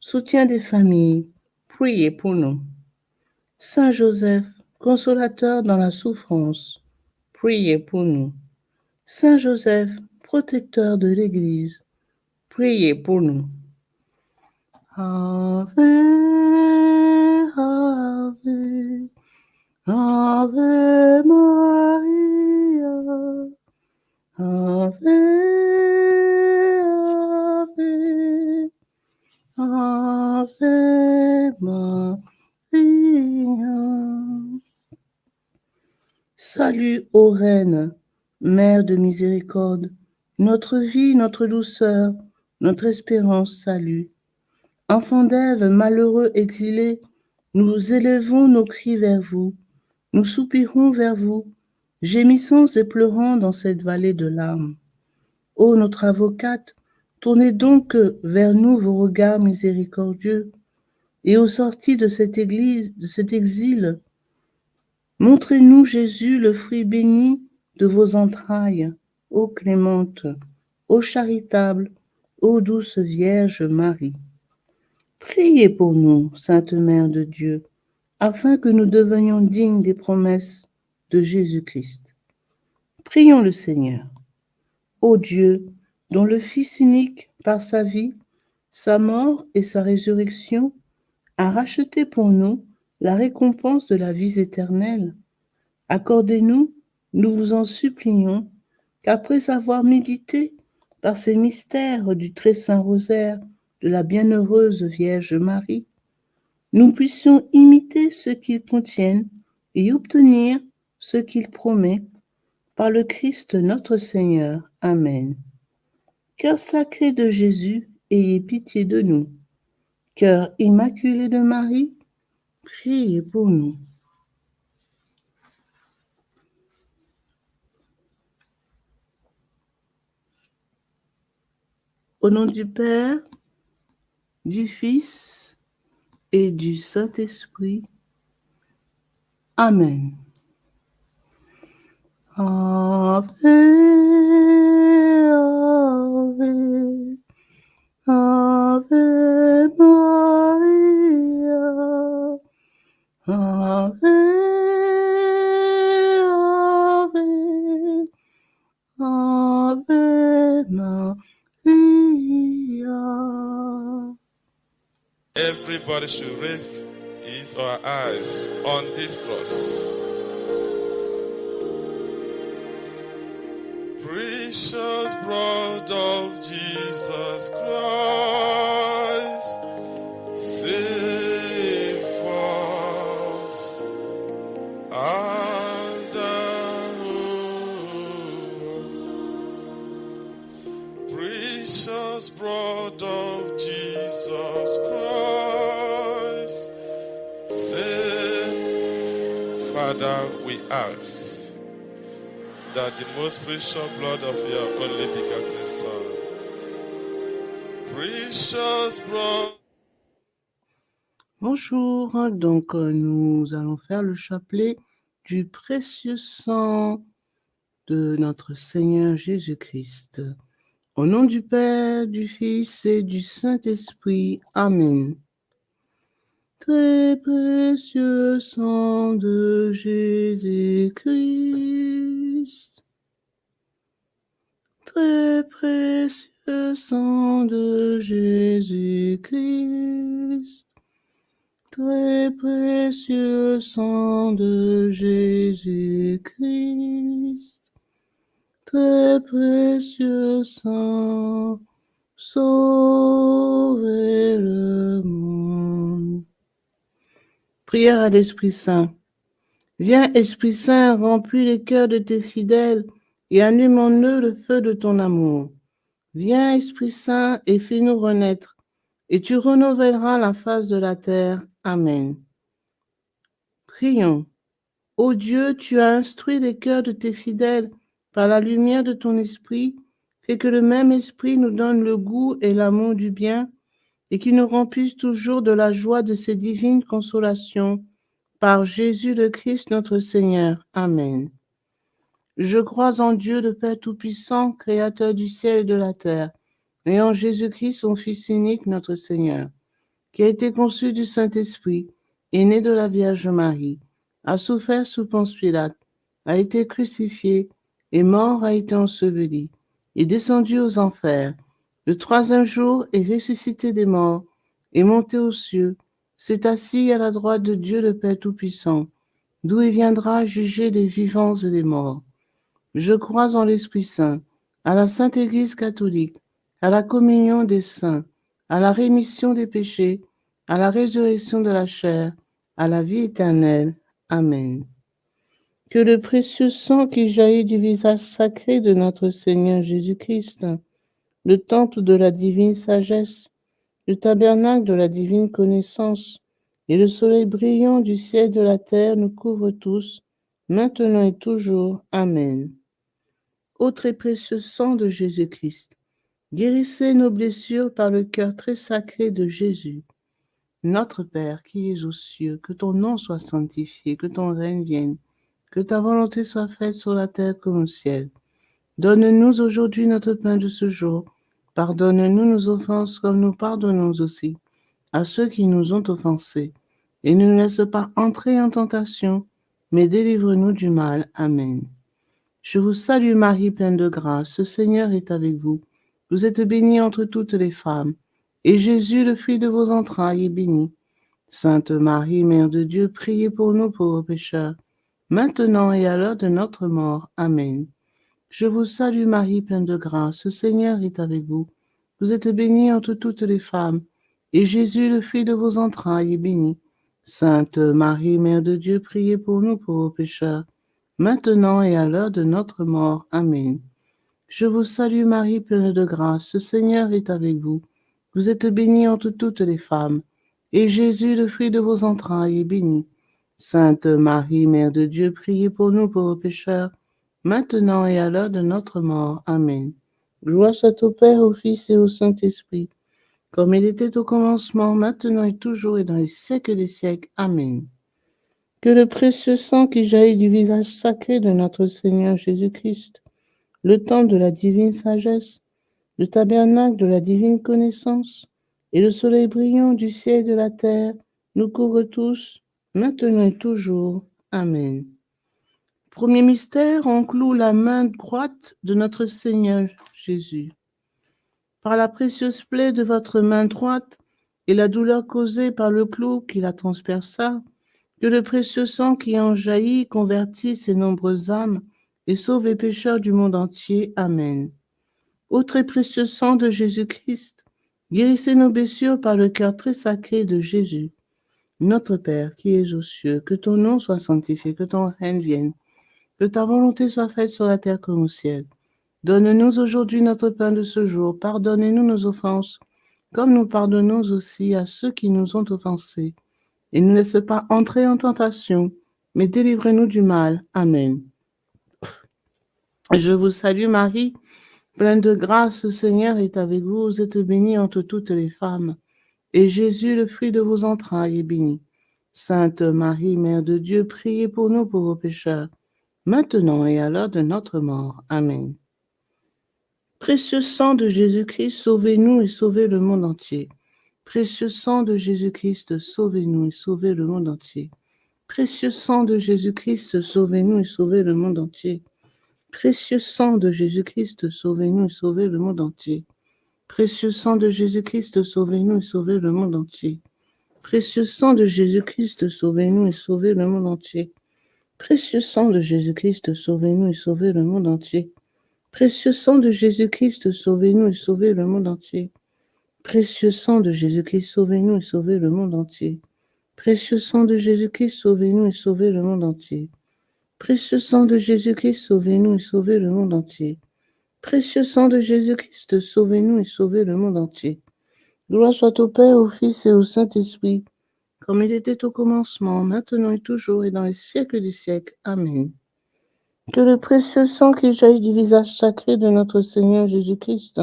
soutien des familles, priez pour nous. Saint Joseph, consolateur dans la souffrance, priez pour nous. Saint Joseph, protecteur de l'Église, priez pour nous. Ave, Ave, Ave Maria, Ave, Ave, Ave Maria. Salut, ô Reine, Mère de miséricorde, notre vie, notre douceur, notre espérance, salut. Enfants d'Ève, malheureux exilés, nous élevons nos cris vers vous, nous soupirons vers vous, gémissant et pleurant dans cette vallée de larmes. Ô notre avocate, tournez donc vers nous vos regards miséricordieux, et aux sorties de cette église, de cet exil, montrez-nous Jésus, le fruit béni de vos entrailles, ô clémente, ô charitable, ô douce Vierge Marie. Priez pour nous, Sainte Mère de Dieu, afin que nous devenions dignes des promesses de Jésus-Christ. Prions le Seigneur. Ô Dieu, dont le Fils unique, par sa vie, sa mort et sa résurrection, a racheté pour nous la récompense de la vie éternelle, accordez-nous, nous vous en supplions, qu'après avoir médité par ces mystères du très saint rosaire de la bienheureuse Vierge Marie, nous puissions imiter ce qu'ils contiennent et obtenir ce qu'il promet par le Christ notre Seigneur. Amen. Cœur sacré de Jésus, ayez pitié de nous. Cœur immaculé de Marie, priez pour nous. Au nom du Père, du Fils et du Saint-Esprit. Amen. Ave, Ave, Ave Maria, Ave, Ave, Ave Maria. Everybody should raise his or her eyes on this cross. Precious blood of Jesus Christ, save us and precious blood of Jesus Christ, save. Father, we ask that the most precious blood of your only begotten Son, precious blood. Bonjour, donc nous allons faire le chapelet du précieux sang de notre Seigneur Jésus-Christ. Au nom du Père, du Fils et du Saint-Esprit. Amen. Très précieux sang de Jésus-Christ. Très précieux sang de Jésus-Christ. Très précieux sang de Jésus-Christ. Très précieux sang, sauvez le monde. Prière à l'Esprit Saint. Viens, Esprit Saint, remplis les cœurs de tes fidèles et allume en eux le feu de ton amour. Viens, Esprit Saint, et fais-nous renaître, et tu renouvelleras la face de la terre. Amen. Prions. Ô Dieu, tu as instruit les cœurs de tes fidèles par la lumière de ton esprit, fais que le même esprit nous donne le goût et l'amour du bien, et qu'il nous remplisse toujours de la joie de ces divines consolations. Par Jésus le Christ notre Seigneur. Amen. Je crois en Dieu le Père Tout-Puissant, Créateur du ciel et de la terre, et en Jésus-Christ, son Fils unique, notre Seigneur, qui a été conçu du Saint-Esprit, est né de la Vierge Marie, a souffert sous Ponce Pilate, a été crucifié, est mort, a été enseveli, est descendu aux enfers, le troisième jour est ressuscité des morts, est monté aux cieux, s'est assis à la droite de Dieu le Père Tout-Puissant, d'où il viendra juger les vivants et les morts. Je crois en l'Esprit Saint, à la Sainte Église catholique, à la communion des saints, à la rémission des péchés, à la résurrection de la chair, à la vie éternelle. Amen. Que le précieux sang qui jaillit du visage sacré de notre Seigneur Jésus-Christ, le temple de la divine sagesse, le tabernacle de la divine connaissance et le soleil brillant du ciel de la terre nous couvrent tous, maintenant et toujours. Amen. Ô très précieux sang de Jésus-Christ, guérissez nos blessures par le cœur très sacré de Jésus. Notre Père qui es aux cieux, que ton nom soit sanctifié, que ton règne vienne, que ta volonté soit faite sur la terre comme au ciel. Donne-nous aujourd'hui notre pain de ce jour. Pardonne-nous nos offenses comme nous pardonnons aussi à ceux qui nous ont offensés. Et ne nous laisse pas entrer en tentation, mais délivre-nous du mal. Amen. Je vous salue Marie, pleine de grâce, le Seigneur est avec vous. Vous êtes bénie entre toutes les femmes, et Jésus, le fruit de vos entrailles, est béni. Sainte Marie, Mère de Dieu, priez pour nous pauvres pécheurs, maintenant et à l'heure de notre mort. Amen. Je vous salue Marie, pleine de grâce, le Seigneur est avec vous. Vous êtes bénie entre toutes les femmes, et Jésus, le fruit de vos entrailles, est béni. Sainte Marie, Mère de Dieu, priez pour nous pauvres pécheurs, maintenant et à l'heure de notre mort. Amen. Je vous salue Marie, pleine de grâce, le Seigneur est avec vous. Vous êtes bénie entre toutes les femmes, et Jésus, le fruit de vos entrailles, est béni. Sainte Marie, Mère de Dieu, priez pour nous pauvres pécheurs, maintenant et à l'heure de notre mort. Amen. Gloire soit au Père, au Fils et au Saint-Esprit, comme il était au commencement, maintenant et toujours et dans les siècles des siècles. Amen. Que le précieux sang qui jaillit du visage sacré de notre Seigneur Jésus-Christ, le temple de la divine sagesse, le tabernacle de la divine connaissance et le soleil brillant du ciel et de la terre nous couvrent tous, maintenant et toujours. Amen. Premier mystère, on cloue la main droite de notre Seigneur Jésus. Par la précieuse plaie de votre main droite et la douleur causée par le clou qui la transperça, que le précieux sang qui en jaillit convertisse ces nombreuses âmes et sauve les pécheurs du monde entier. Amen. Ô très précieux sang de Jésus-Christ, guérissez nos blessures par le cœur très sacré de Jésus. Notre Père qui es aux cieux, que ton nom soit sanctifié, que ton règne vienne, que ta volonté soit faite sur la terre comme au ciel. Donne-nous aujourd'hui notre pain de ce jour. Pardonnez-nous nos offenses, comme nous pardonnons aussi à ceux qui nous ont offensés. Et ne laisse pas entrer en tentation, mais délivrez-nous du mal. Amen. Je vous salue Marie, pleine de grâce, le Seigneur est avec vous. Vous êtes bénie entre toutes les femmes, et Jésus, le fruit de vos entrailles, est béni. Sainte Marie, Mère de Dieu, priez pour nous pauvres pécheurs, maintenant et à l'heure de notre mort. Amen. Précieux sang de Jésus-Christ, sauvez-nous et sauvez le monde entier. Précieux sang de Jésus-Christ, sauvez-nous et sauvez le monde entier. Précieux sang de Jésus-Christ, sauvez-nous et sauvez le monde entier. Précieux sang de Jésus-Christ, sauvez-nous et sauvez le monde entier. Précieux sang de Jésus-Christ, sauvez-nous et sauvez le monde entier. Précieux sang de Jésus-Christ, sauvez-nous et sauvez le monde entier. Précieux sang de Jésus-Christ, sauvez-nous et sauvez le monde entier. Précieux sang de Jésus-Christ, sauvez-nous et sauvez le monde entier. Précieux sang de Jésus-Christ, sauvez-nous et sauvez le monde entier. Précieux sang de Jésus-Christ, sauvez-nous et sauvez le monde entier. Précieux sang de Jésus-Christ, sauvez-nous et sauvez le monde entier. Précieux sang de Jésus-Christ, sauvez-nous et sauvez le monde entier. Gloire soit au Père, au Fils et au Saint-Esprit, comme il était au commencement, maintenant et toujours et dans les siècles des siècles. Amen. Que le précieux sang qui jaillit du visage sacré de notre Seigneur Jésus-Christ,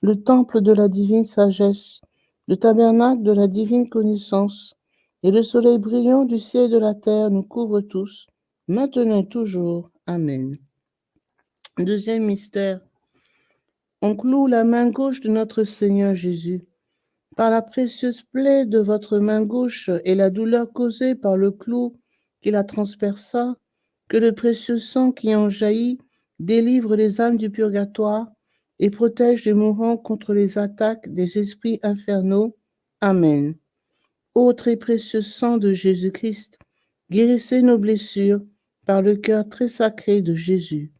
le temple de la divine sagesse, le tabernacle de la divine connaissance, et le soleil brillant du ciel et de la terre nous couvrent tous, maintenant et toujours. Amen. Deuxième mystère. On cloue la main gauche de notre Seigneur Jésus. Par la précieuse plaie de votre main gauche et la douleur causée par le clou qui la transperça, que le précieux sang qui en jaillit délivre les âmes du purgatoire et protège les mourants contre les attaques des esprits infernaux. Amen. Ô très précieux sang de Jésus-Christ, guérissez nos blessures par le cœur très sacré de Jésus.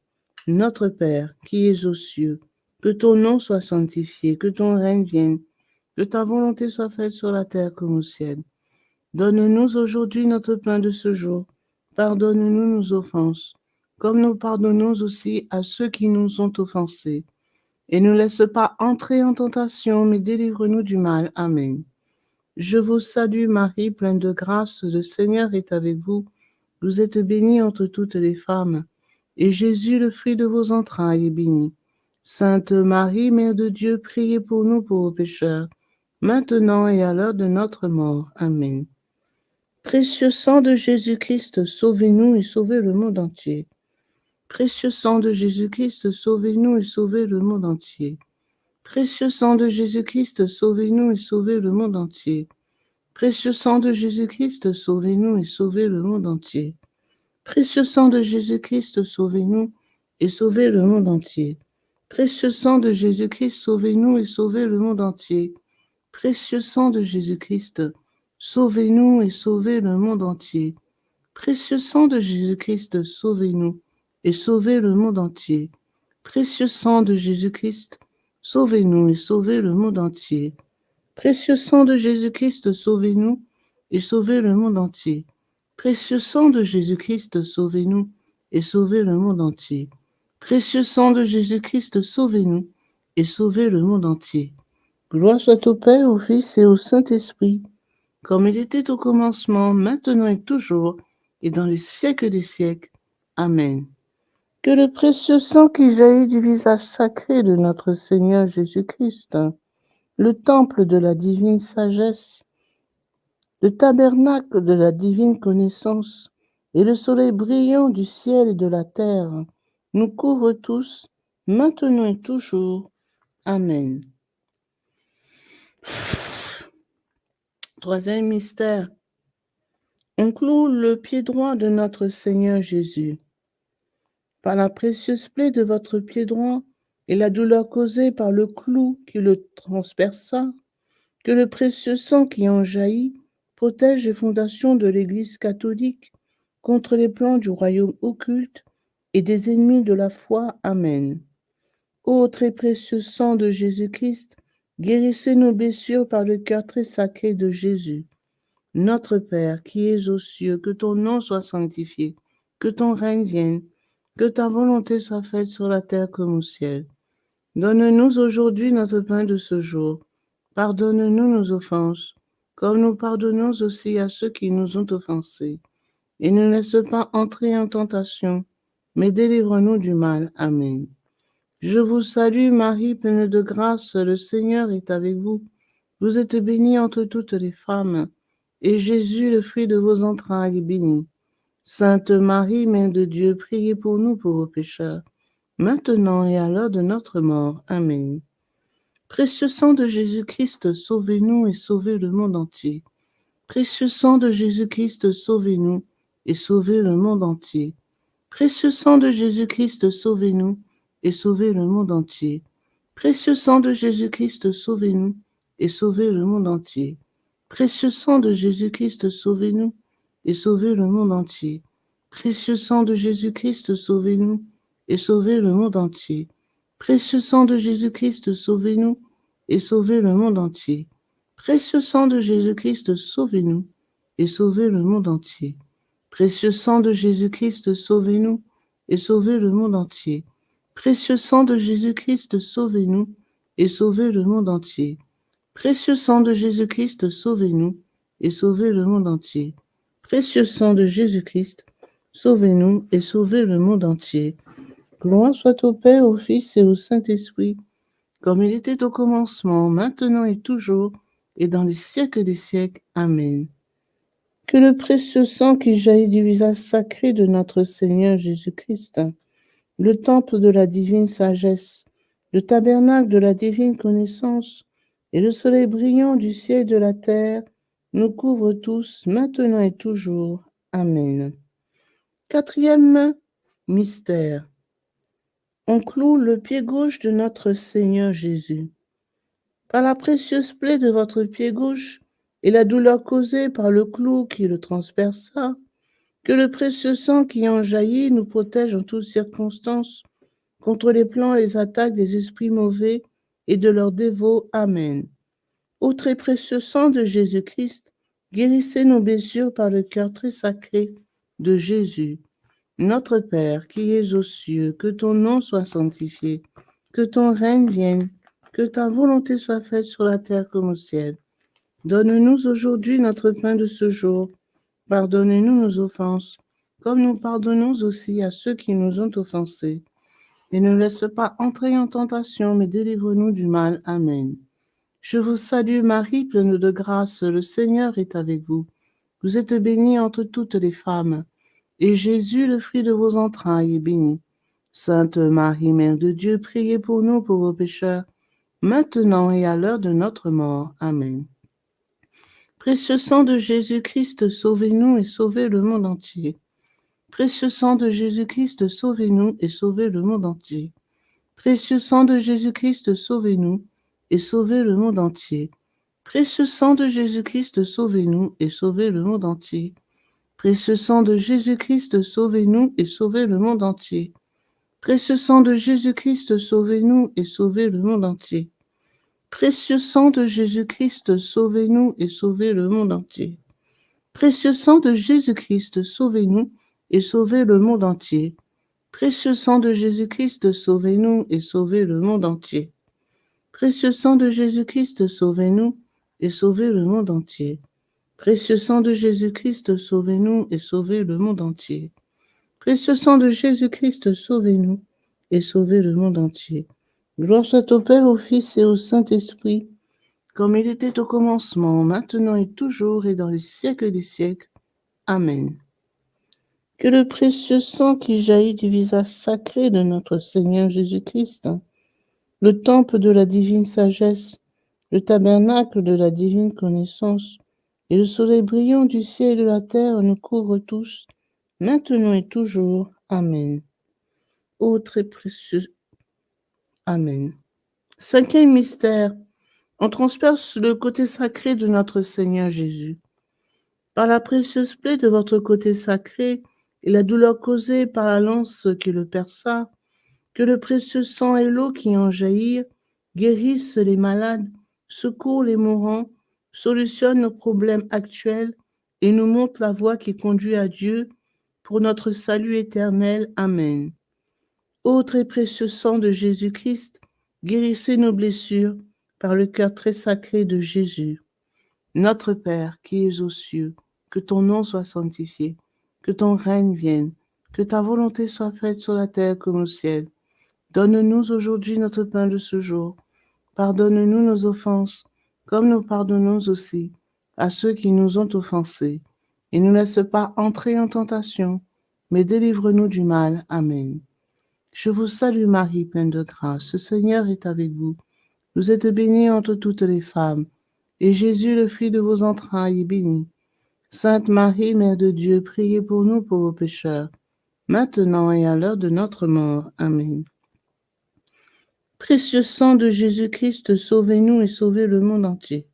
Notre Père, qui es aux cieux, que ton nom soit sanctifié, que ton règne vienne, que ta volonté soit faite sur la terre comme au ciel. Donne-nous aujourd'hui notre pain de ce jour. Pardonne-nous nos offenses, comme nous pardonnons aussi à ceux qui nous ont offensés. Et ne laisse pas entrer en tentation, mais délivre-nous du mal. Amen. Je vous salue Marie, pleine de grâce, le Seigneur est avec vous. Vous êtes bénie entre toutes les femmes, et Jésus, le fruit de vos entrailles, est béni. Sainte Marie, Mère de Dieu, priez pour nous pauvres pécheurs, maintenant et à l'heure de notre mort. Amen. Précieux sang de Jésus-Christ, sauvez-nous et sauvez le monde entier. Précieux sang de Jésus-Christ, sauvez-nous et sauvez le monde entier. Précieux sang de Jésus-Christ, sauvez-nous et sauvez le monde entier. Précieux sang de Jésus-Christ, sauvez-nous et sauvez le monde entier. Précieux sang de Jésus-Christ, sauvez-nous et sauvez le monde entier. Précieux sang de Jésus-Christ, sauvez-nous et sauvez le monde entier. Précieux sang de Jésus-Christ, sauvez-nous et sauvez le monde entier. Précieux sang de Jésus-Christ, sauvez-nous et sauvez le monde entier. Précieux sang de Jésus-Christ, sauvez-nous et sauvez le monde entier. Précieux sang de Jésus-Christ, sauvez-nous et sauvez le monde entier. Précieux sang de Jésus-Christ, sauvez-nous et sauvez le monde entier. Précieux sang de Jésus-Christ, sauvez-nous et sauvez le monde entier. Gloire soit au Père, au Fils et au Saint-Esprit, comme il était au commencement, maintenant et toujours, et dans les siècles des siècles. Amen. Que le précieux sang qui jaillit du visage sacré de notre Seigneur Jésus-Christ, le temple de la divine sagesse, le tabernacle de la divine connaissance et le soleil brillant du ciel et de la terre nous couvrent tous, maintenant et toujours. Amen. Troisième mystère. On cloue le pied droit de notre Seigneur Jésus. Par la précieuse plaie de votre pied droit et la douleur causée par le clou qui le transperça, que le précieux sang qui en jaillit protège les fondations de l'Église catholique contre les plans du royaume occulte et des ennemis de la foi. Amen. Ô très précieux sang de Jésus-Christ, guérissez nos blessures par le cœur très sacré de Jésus. Notre Père, qui es aux cieux, que ton nom soit sanctifié, que ton règne vienne, que ta volonté soit faite sur la terre comme au ciel. Donne-nous aujourd'hui notre pain de ce jour. Pardonne-nous nos offenses, comme nous pardonnons aussi à ceux qui nous ont offensés. Et ne laisse pas entrer en tentation, mais délivre-nous du mal. Amen. Je vous salue Marie, pleine de grâce, le Seigneur est avec vous. Vous êtes bénie entre toutes les femmes, et Jésus, le fruit de vos entrailles, est béni. Sainte Marie, Mère de Dieu, priez pour nous pauvres pécheurs, maintenant et à l'heure de notre mort. Amen. Précieux sang de Jésus-Christ, sauvez-nous et sauvez le monde entier. Précieux sang de Jésus-Christ, sauvez-nous et sauvez le monde entier. Précieux sang de Jésus-Christ, sauvez-nous et sauvez le monde entier. Précieux sang de Jésus-Christ, sauvez-nous et sauvez le monde entier. Précieux sang de Jésus-Christ, sauvez-nous et sauvez le monde entier. Précieux sang de Jésus-Christ, sauvez-nous et sauvez le monde entier. Précieux sang de Jésus-Christ, sauvez-nous et sauvez le monde entier. Précieux sang de Jésus-Christ, sauvez-nous et sauvez le monde entier. Précieux sang de Jésus-Christ, sauvez-nous et sauvez le monde entier. Précieux sang de Jésus-Christ, sauvez-nous et sauvez le monde entier. Précieux sang de Jésus-Christ, sauvez-nous et sauvez le monde entier. Précieux sang de Jésus-Christ, sauvez-nous et sauvez le monde entier. Gloire soit au Père, au Fils et au Saint-Esprit, comme il était au commencement, maintenant et toujours, et dans les siècles des siècles. Amen. Que le précieux sang qui jaillit du visage sacré de notre Seigneur Jésus-Christ, le temple de la divine sagesse, le tabernacle de la divine connaissance et le soleil brillant du ciel et de la terre nous couvrent tous, maintenant et toujours. Amen. Quatrième mystère. On cloue le pied gauche de notre Seigneur Jésus. Par la précieuse plaie de votre pied gauche et la douleur causée par le clou qui le transperça, que le précieux sang qui en jaillit nous protège en toutes circonstances contre les plans et les attaques des esprits mauvais et de leurs dévots. Amen. Ô très précieux sang de Jésus-Christ, guérissez nos blessures par le cœur très sacré de Jésus. Notre Père, qui es aux cieux, que ton nom soit sanctifié, que ton règne vienne, que ta volonté soit faite sur la terre comme au ciel. Donne-nous aujourd'hui notre pain de ce jour. Pardonnez-nous nos offenses, comme nous pardonnons aussi à ceux qui nous ont offensés. Et ne laisse pas entrer en tentation, mais délivre-nous du mal. Amen. Je vous salue Marie, pleine de grâce, le Seigneur est avec vous. Vous êtes bénie entre toutes les femmes, et Jésus, le fruit de vos entrailles, est béni. Sainte Marie, Mère de Dieu, priez pour nous pauvres pécheurs, maintenant et à l'heure de notre mort. Amen. Précieux sang de Jésus-Christ, sauvez-nous et sauvez le monde entier. Précieux sang de Jésus-Christ, sauvez-nous et sauvez le monde entier. Précieux sang de Jésus-Christ, sauvez-nous et sauvez le monde entier. Précieux sang de Jésus-Christ, sauvez-nous et sauvez le monde entier. Précieux sang de Jésus-Christ, sauvez-nous et sauvez le monde entier. Précieux sang de Jésus-Christ, sauvez-nous et sauvez le monde entier. Précieux sang de Jésus-Christ, sauvez-nous et sauvez le monde entier. Précieux sang de Jésus-Christ, sauvez-nous et sauvez le monde entier. Précieux sang de Jésus-Christ, sauvez-nous et sauvez le monde entier. Précieux sang de Jésus-Christ, sauvez-nous et sauvez le monde entier. Précieux sang de Jésus-Christ, sauvez-nous et sauvez le monde entier. Précieux sang de Jésus-Christ, sauvez-nous et sauvez le monde entier. Gloire soit au Père, au Fils et au Saint-Esprit, comme il était au commencement, maintenant et toujours, et dans les siècles des siècles. Amen. Que le précieux sang qui jaillit du visage sacré de notre Seigneur Jésus-Christ, le temple de la divine sagesse, le tabernacle de la divine connaissance, et le soleil brillant du ciel et de la terre nous couvrent tous, maintenant et toujours. Amen. Ô très précieux. Amen. Cinquième mystère, on transperce le côté sacré de notre Seigneur Jésus. Par la précieuse plaie de votre côté sacré et la douleur causée par la lance qui le perça, que le précieux sang et l'eau qui en jaillirent guérissent les malades, secourent les mourants, solutionnent nos problèmes actuels et nous montrent la voie qui conduit à Dieu pour notre salut éternel. Amen. Ô très précieux sang de Jésus-Christ, guérissez nos blessures par le cœur très sacré de Jésus. Notre Père qui es aux cieux, que ton nom soit sanctifié, que ton règne vienne, que ta volonté soit faite sur la terre comme au ciel. Donne-nous aujourd'hui notre pain de ce jour. Pardonne-nous nos offenses, comme nous pardonnons aussi à ceux qui nous ont offensés. Et ne nous laisse pas entrer en tentation, mais délivre-nous du mal. Amen. Je vous salue Marie, pleine de grâce. Le Seigneur est avec vous. Vous êtes bénie entre toutes les femmes, et Jésus, le fruit de vos entrailles, est béni. Sainte Marie, Mère de Dieu, priez pour nous pauvres pécheurs, maintenant et à l'heure de notre mort. Amen. Précieux sang de Jésus-Christ, sauvez-nous et sauvez le monde entier.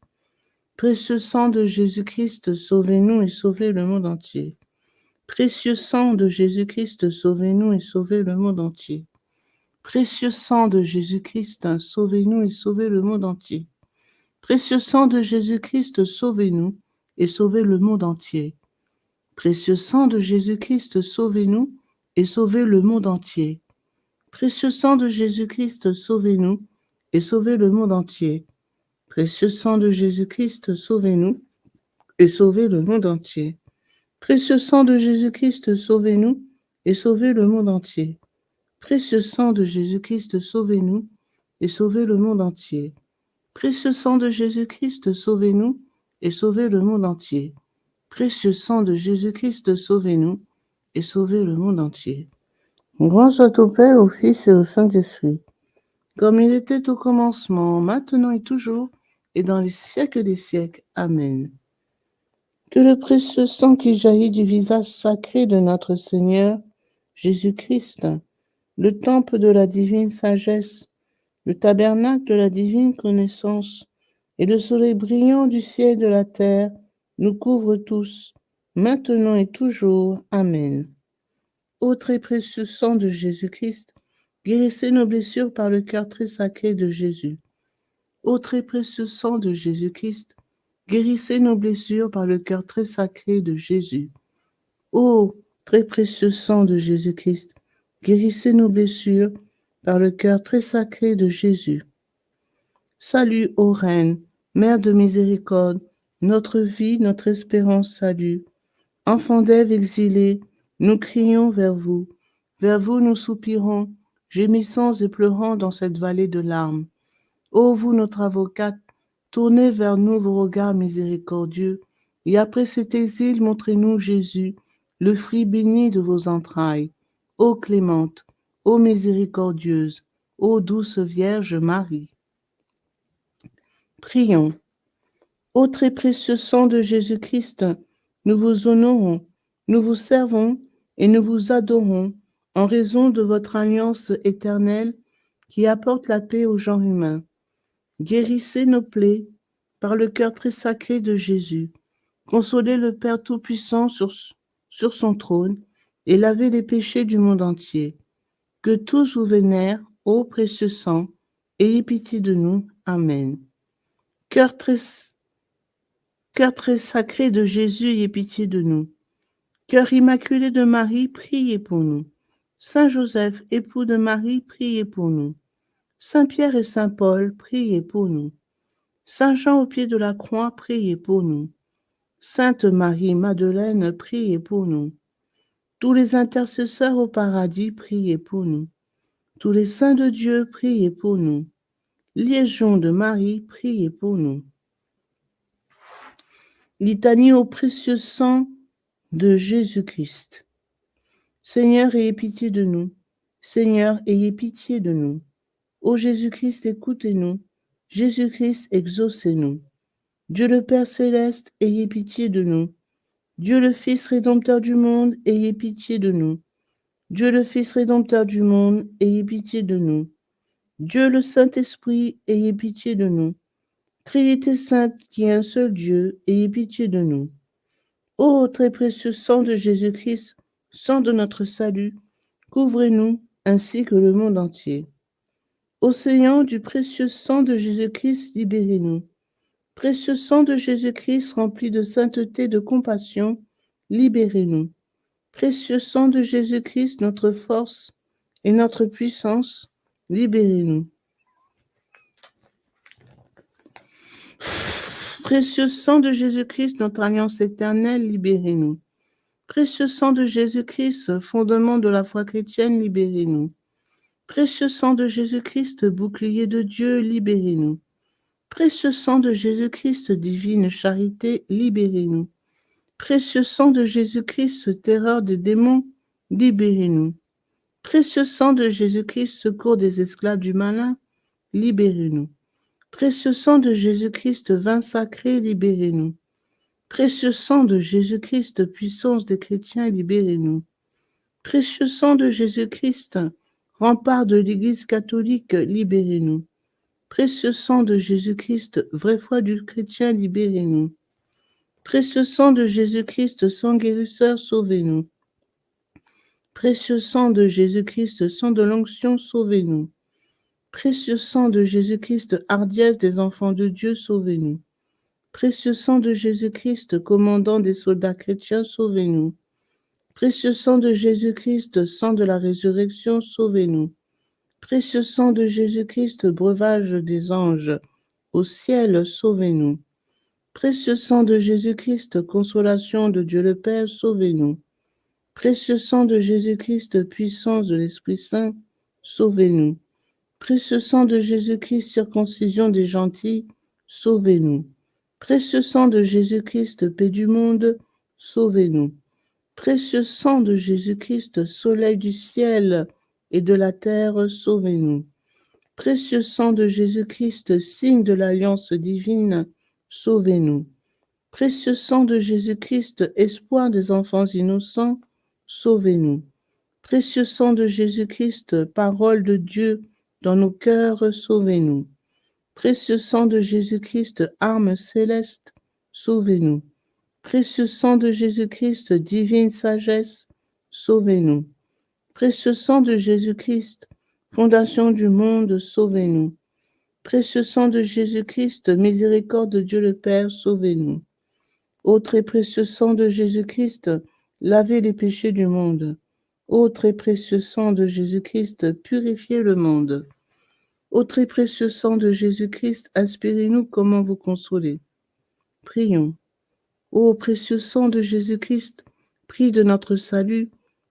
Précieux sang de Jésus-Christ, sauvez-nous et sauvez le monde entier. Précieux sang de Jésus-Christ, sauvez-nous et sauvez le monde entier. Précieux sang de Jésus-Christ, sauvez-nous et sauvez le monde entier. Précieux sang de Jésus-Christ, sauvez-nous et sauvez le monde entier. Précieux sang de Jésus-Christ, sauvez-nous et sauvez le monde entier. Précieux sang de Jésus-Christ, sauvez-nous et sauvez le monde entier. Précieux sang de Jésus-Christ, sauvez-nous et sauvez le monde entier. Précieux sang de Jésus-Christ, sauvez-nous et sauvez le monde entier. Précieux sang de Jésus-Christ, sauvez-nous et sauvez le monde entier. Précieux sang de Jésus-Christ, sauvez-nous et sauvez le monde entier. Précieux sang de Jésus-Christ, sauvez-nous et sauvez le monde entier. Gloire soit au Père, au Fils et au Saint-Esprit, comme il était au commencement, maintenant et toujours, et dans les siècles des siècles. Amen. Que le précieux sang qui jaillit du visage sacré de notre Seigneur Jésus-Christ, le temple de la divine sagesse, le tabernacle de la divine connaissance, et le soleil brillant du ciel et de la terre, nous couvre tous, maintenant et toujours. Amen. Ô très précieux sang de Jésus-Christ, guérissez nos blessures par le cœur très sacré de Jésus. Ô très précieux sang de Jésus-Christ, guérissez nos blessures par le cœur très sacré de Jésus. Ô très précieux sang de Jésus-Christ, guérissez nos blessures par le cœur très sacré de Jésus. Salut, ô Reine, Mère de miséricorde, notre vie, notre espérance, salut. Enfants d'Ève exilés, nous crions vers vous nous soupirons, gémissant et pleurant dans cette vallée de larmes. Ô vous, notre avocate, tournez vers nous vos regards miséricordieux, et après cet exil, montrez-nous Jésus, le fruit béni de vos entrailles. Ô clémente, ô miséricordieuse, ô douce Vierge Marie. Prions. Ô très précieux sang de Jésus-Christ, nous vous honorons, nous vous servons et nous vous adorons en raison de votre alliance éternelle qui apporte la paix au genre humain. Guérissez nos plaies par le cœur très sacré de Jésus. Consolez le Père Tout-Puissant sur son trône et lavez les péchés du monde entier. Que tous vous vénèrent, ô précieux sang, ayez pitié de nous. Amen. Cœur très Cœur très sacré de Jésus, ayez pitié de nous. Cœur immaculé de Marie, priez pour nous. Saint Joseph, époux de Marie, priez pour nous. Saint Pierre et Saint Paul, priez pour nous. Saint Jean au pied de la croix, priez pour nous. Sainte Marie-Madeleine, priez pour nous. Tous les intercesseurs au paradis, priez pour nous. Tous les saints de Dieu, priez pour nous. Légion de Marie, priez pour nous. Litanie au précieux sang de Jésus-Christ. Seigneur, ayez pitié de nous. Seigneur, ayez pitié de nous. Ô Jésus-Christ, écoutez-nous. Jésus-Christ, exaucez-nous. Dieu le Père céleste, ayez pitié de nous. Dieu le Fils rédempteur du monde, ayez pitié de nous. Dieu le Fils rédempteur du monde, ayez pitié de nous. Dieu le Saint-Esprit, ayez pitié de nous. Trinité sainte qui est un seul Dieu, ayez pitié de nous. Ô très précieux sang de Jésus-Christ, sang de notre salut, couvrez-nous ainsi que le monde entier. Océan du précieux sang de Jésus-Christ, libérez-nous. Précieux sang de Jésus-Christ rempli de sainteté, de compassion, libérez-nous. Précieux sang de Jésus-Christ, notre force et notre puissance, libérez-nous. Précieux sang de Jésus-Christ, notre alliance éternelle, libérez-nous. Précieux sang de Jésus-Christ, fondement de la foi chrétienne, libérez-nous. Précieux sang de Jésus-Christ, bouclier de Dieu, libérez-nous. Précieux sang de Jésus-Christ, divine charité, libérez-nous. Précieux sang de Jésus-Christ, terreur des démons, libérez-nous. Précieux sang de Jésus-Christ, secours des esclaves du malin, libérez-nous. Précieux sang de Jésus-Christ, vin sacré, libérez-nous. Précieux sang de Jésus-Christ, puissance des chrétiens, libérez-nous. Précieux sang de Jésus-Christ, rempart de l'Église catholique, libérez-nous. Précieux sang de Jésus-Christ, vraie foi du chrétien, libérez-nous. Précieux sang de Jésus-Christ, sang guérisseur, sauvez-nous. Précieux sang de Jésus-Christ, sang de l'onction, sauvez-nous. Précieux sang de Jésus-Christ, hardiesse des enfants de Dieu, sauvez-nous. Précieux sang de Jésus-Christ, commandant des soldats chrétiens, sauvez-nous. Précieux sang de Jésus-Christ, sang de la résurrection, sauvez-nous. Précieux sang de Jésus-Christ, breuvage des anges, au ciel, sauvez-nous. Précieux sang de Jésus-Christ, consolation de Dieu le Père, sauvez-nous. Précieux sang de Jésus-Christ, puissance de l'Esprit Saint, sauvez-nous. Précieux sang de Jésus-Christ, circoncision des gentils, sauvez-nous. Précieux sang de Jésus-Christ, paix du monde, sauvez-nous. Précieux sang de Jésus-Christ, soleil du ciel et de la terre, sauvez-nous. Précieux sang de Jésus-Christ, signe de l'alliance divine, sauvez-nous. Précieux sang de Jésus-Christ, espoir des enfants innocents, sauvez-nous. Précieux sang de Jésus-Christ, parole de Dieu dans nos cœurs, sauvez-nous. Précieux sang de Jésus-Christ, arme céleste, sauvez-nous. Précieux sang de Jésus-Christ, divine sagesse, sauvez-nous. Précieux sang de Jésus-Christ, fondation du monde, sauvez-nous. Précieux sang de Jésus-Christ, miséricorde de Dieu le Père, sauvez-nous. Ô très précieux sang de Jésus-Christ, lavez les péchés du monde. Ô très précieux sang de Jésus-Christ, purifiez le monde. Ô très précieux sang de Jésus-Christ, inspirez-nous comment vous consoler. Prions. Ô précieux sang de Jésus-Christ, prix de notre salut,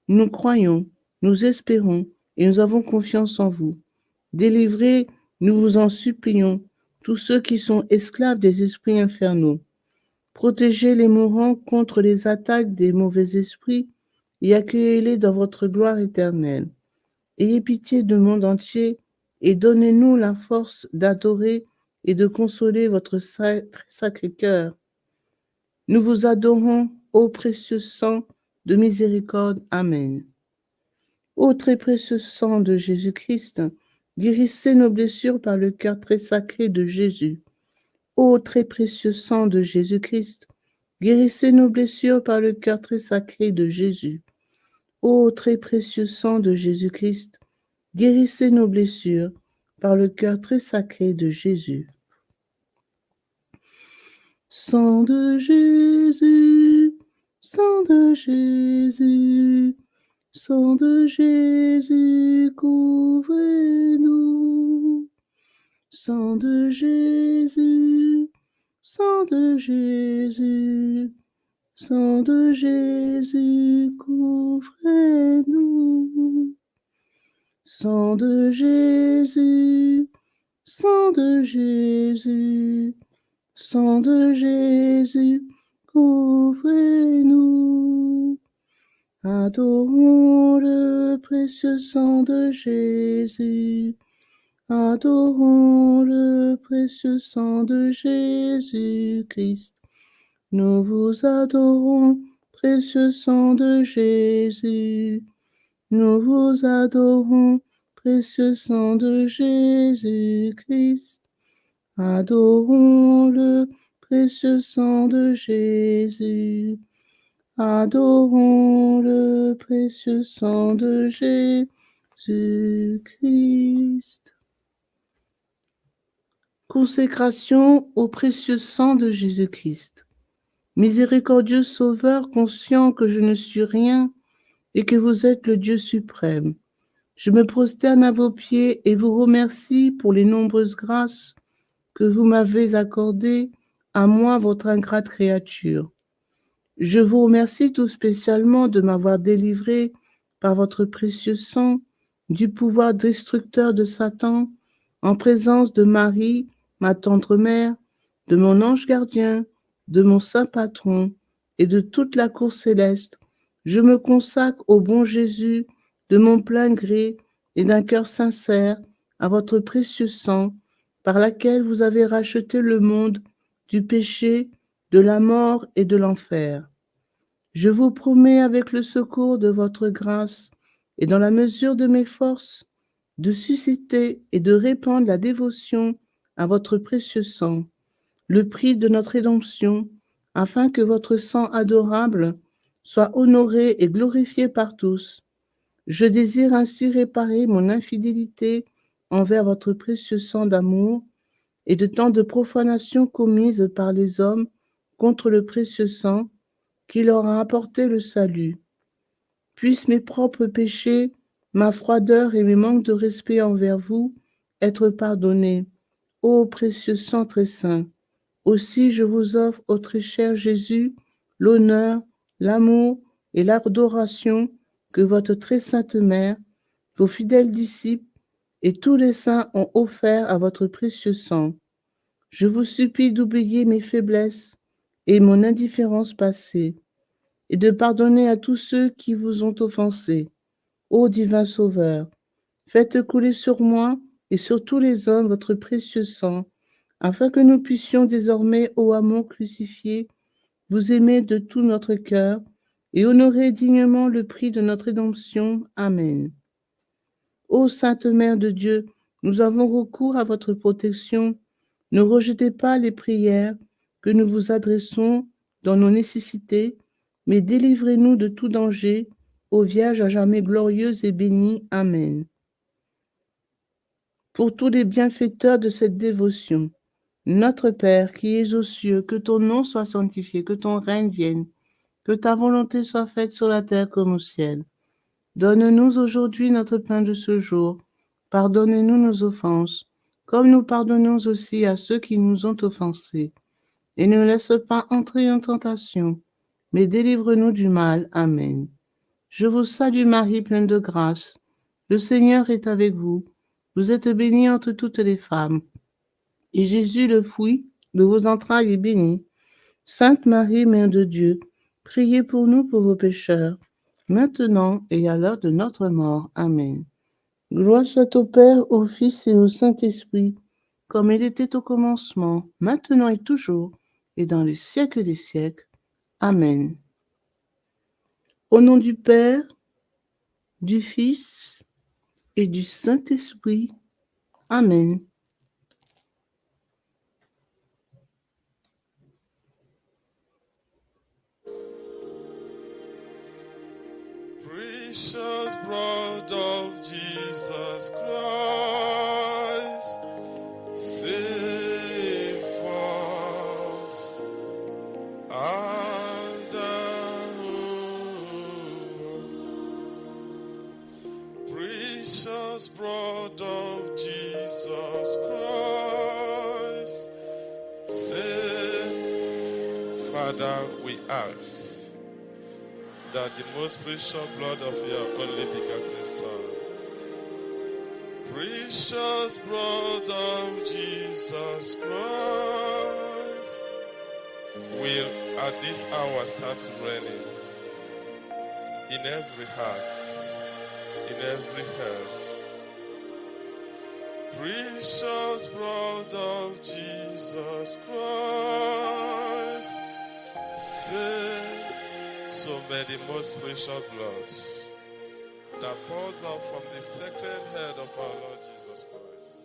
nous croyons, nous espérons et nous avons confiance en vous. Délivrez, nous vous en supplions, tous ceux qui sont esclaves des esprits infernaux. Protégez les mourants contre les attaques des mauvais esprits et accueillez-les dans votre gloire éternelle. Ayez pitié du monde entier et donnez-nous la force d'adorer et de consoler votre sacré cœur. Nous vous adorons, ô précieux sang de miséricorde. Amen. Ô très précieux sang de Jésus-Christ, guérissez nos blessures par le cœur très sacré de Jésus. Ô très précieux sang de Jésus-Christ, guérissez nos blessures par le cœur très sacré de Jésus. Ô très précieux sang de Jésus-Christ, guérissez nos blessures par le cœur très sacré de Jésus. Sang de Jésus, sang de Jésus, sang de Jésus, couvrez-nous. Sang de Jésus, sang de Jésus, sang de Jésus, couvrez-nous. Sang de Jésus, sang de Jésus, sang de Jésus, couvrez-nous. Adorons le précieux sang de Jésus. Adorons le précieux sang de Jésus-Christ. Nous vous adorons, précieux sang de Jésus. Nous vous adorons, précieux sang de Jésus-Christ. Adorons le précieux sang de Jésus. Adorons le précieux sang de Jésus-Christ. Consécration au précieux sang de Jésus-Christ. Miséricordieux Sauveur, conscient que je ne suis rien et que vous êtes le Dieu suprême, je me prosterne à vos pieds et vous remercie pour les nombreuses grâces que vous m'avez accordées, à moi, votre ingrate créature. Je vous remercie tout spécialement de m'avoir délivré par votre précieux sang du pouvoir destructeur de Satan, en présence de Marie, ma tendre mère, de mon ange gardien, de mon saint patron et de toute la cour céleste. Je me consacre au bon Jésus de mon plein gré et d'un cœur sincère à votre précieux sang, par laquelle vous avez racheté le monde du péché, de la mort et de l'enfer. Je vous promets, avec le secours de votre grâce et dans la mesure de mes forces, de susciter et de répandre la dévotion à votre précieux sang, le prix de notre rédemption, afin que votre sang adorable soit honoré et glorifié par tous. Je désire ainsi réparer mon infidélité envers votre précieux sang d'amour et de tant de profanations commises par les hommes contre le précieux sang qui leur a apporté le salut. Puissent mes propres péchés, ma froideur et mes manques de respect envers vous être pardonnés, ô précieux sang très saint. Aussi je vous offre, ô très cher Jésus, l'honneur, l'amour et l'adoration que votre très sainte mère, vos fidèles disciples et tous les saints ont offert à votre précieux sang. Je vous supplie d'oublier mes faiblesses et mon indifférence passée, et de pardonner à tous ceux qui vous ont offensé. Ô divin Sauveur, faites couler sur moi et sur tous les hommes votre précieux sang, afin que nous puissions désormais, ô amour crucifié, vous aimer de tout notre cœur et honorer dignement le prix de notre rédemption. Amen. Ô Sainte Mère de Dieu, nous avons recours à votre protection. Ne rejetez pas les prières que nous vous adressons dans nos nécessités, mais délivrez-nous de tout danger, ô Vierge à jamais glorieuse et bénie. Amen. Pour tous les bienfaiteurs de cette dévotion, notre Père qui es aux cieux, que ton nom soit sanctifié, que ton règne vienne, que ta volonté soit faite sur la terre comme au ciel. Donne-nous aujourd'hui notre pain de ce jour. Pardonne-nous nos offenses, comme nous pardonnons aussi à ceux qui nous ont offensés. Et ne laisse pas entrer en tentation, mais délivre-nous du mal. Amen. Je vous salue Marie, pleine de grâce. Le Seigneur est avec vous. Vous êtes bénie entre toutes les femmes. Et Jésus, le fruit de vos entrailles, est béni. Sainte Marie, Mère de Dieu, priez pour nous pauvres pécheurs, maintenant et à l'heure de notre mort. Amen. Gloire soit au Père, au Fils et au Saint-Esprit, comme il était au commencement, maintenant et toujours, et dans les siècles des siècles. Amen. Au nom du Père, du Fils et du Saint-Esprit. Amen. Precious blood of Jesus Christ, save us. and precious blood of Jesus Christ. Say, Father, we ask that the most precious blood of your only begotten Son, precious blood of Jesus Christ, will at this hour start raining in every house, in every heart. Precious blood of Jesus Christ, say, so may the most precious blood that pours out from the sacred head of our Lord Jesus Christ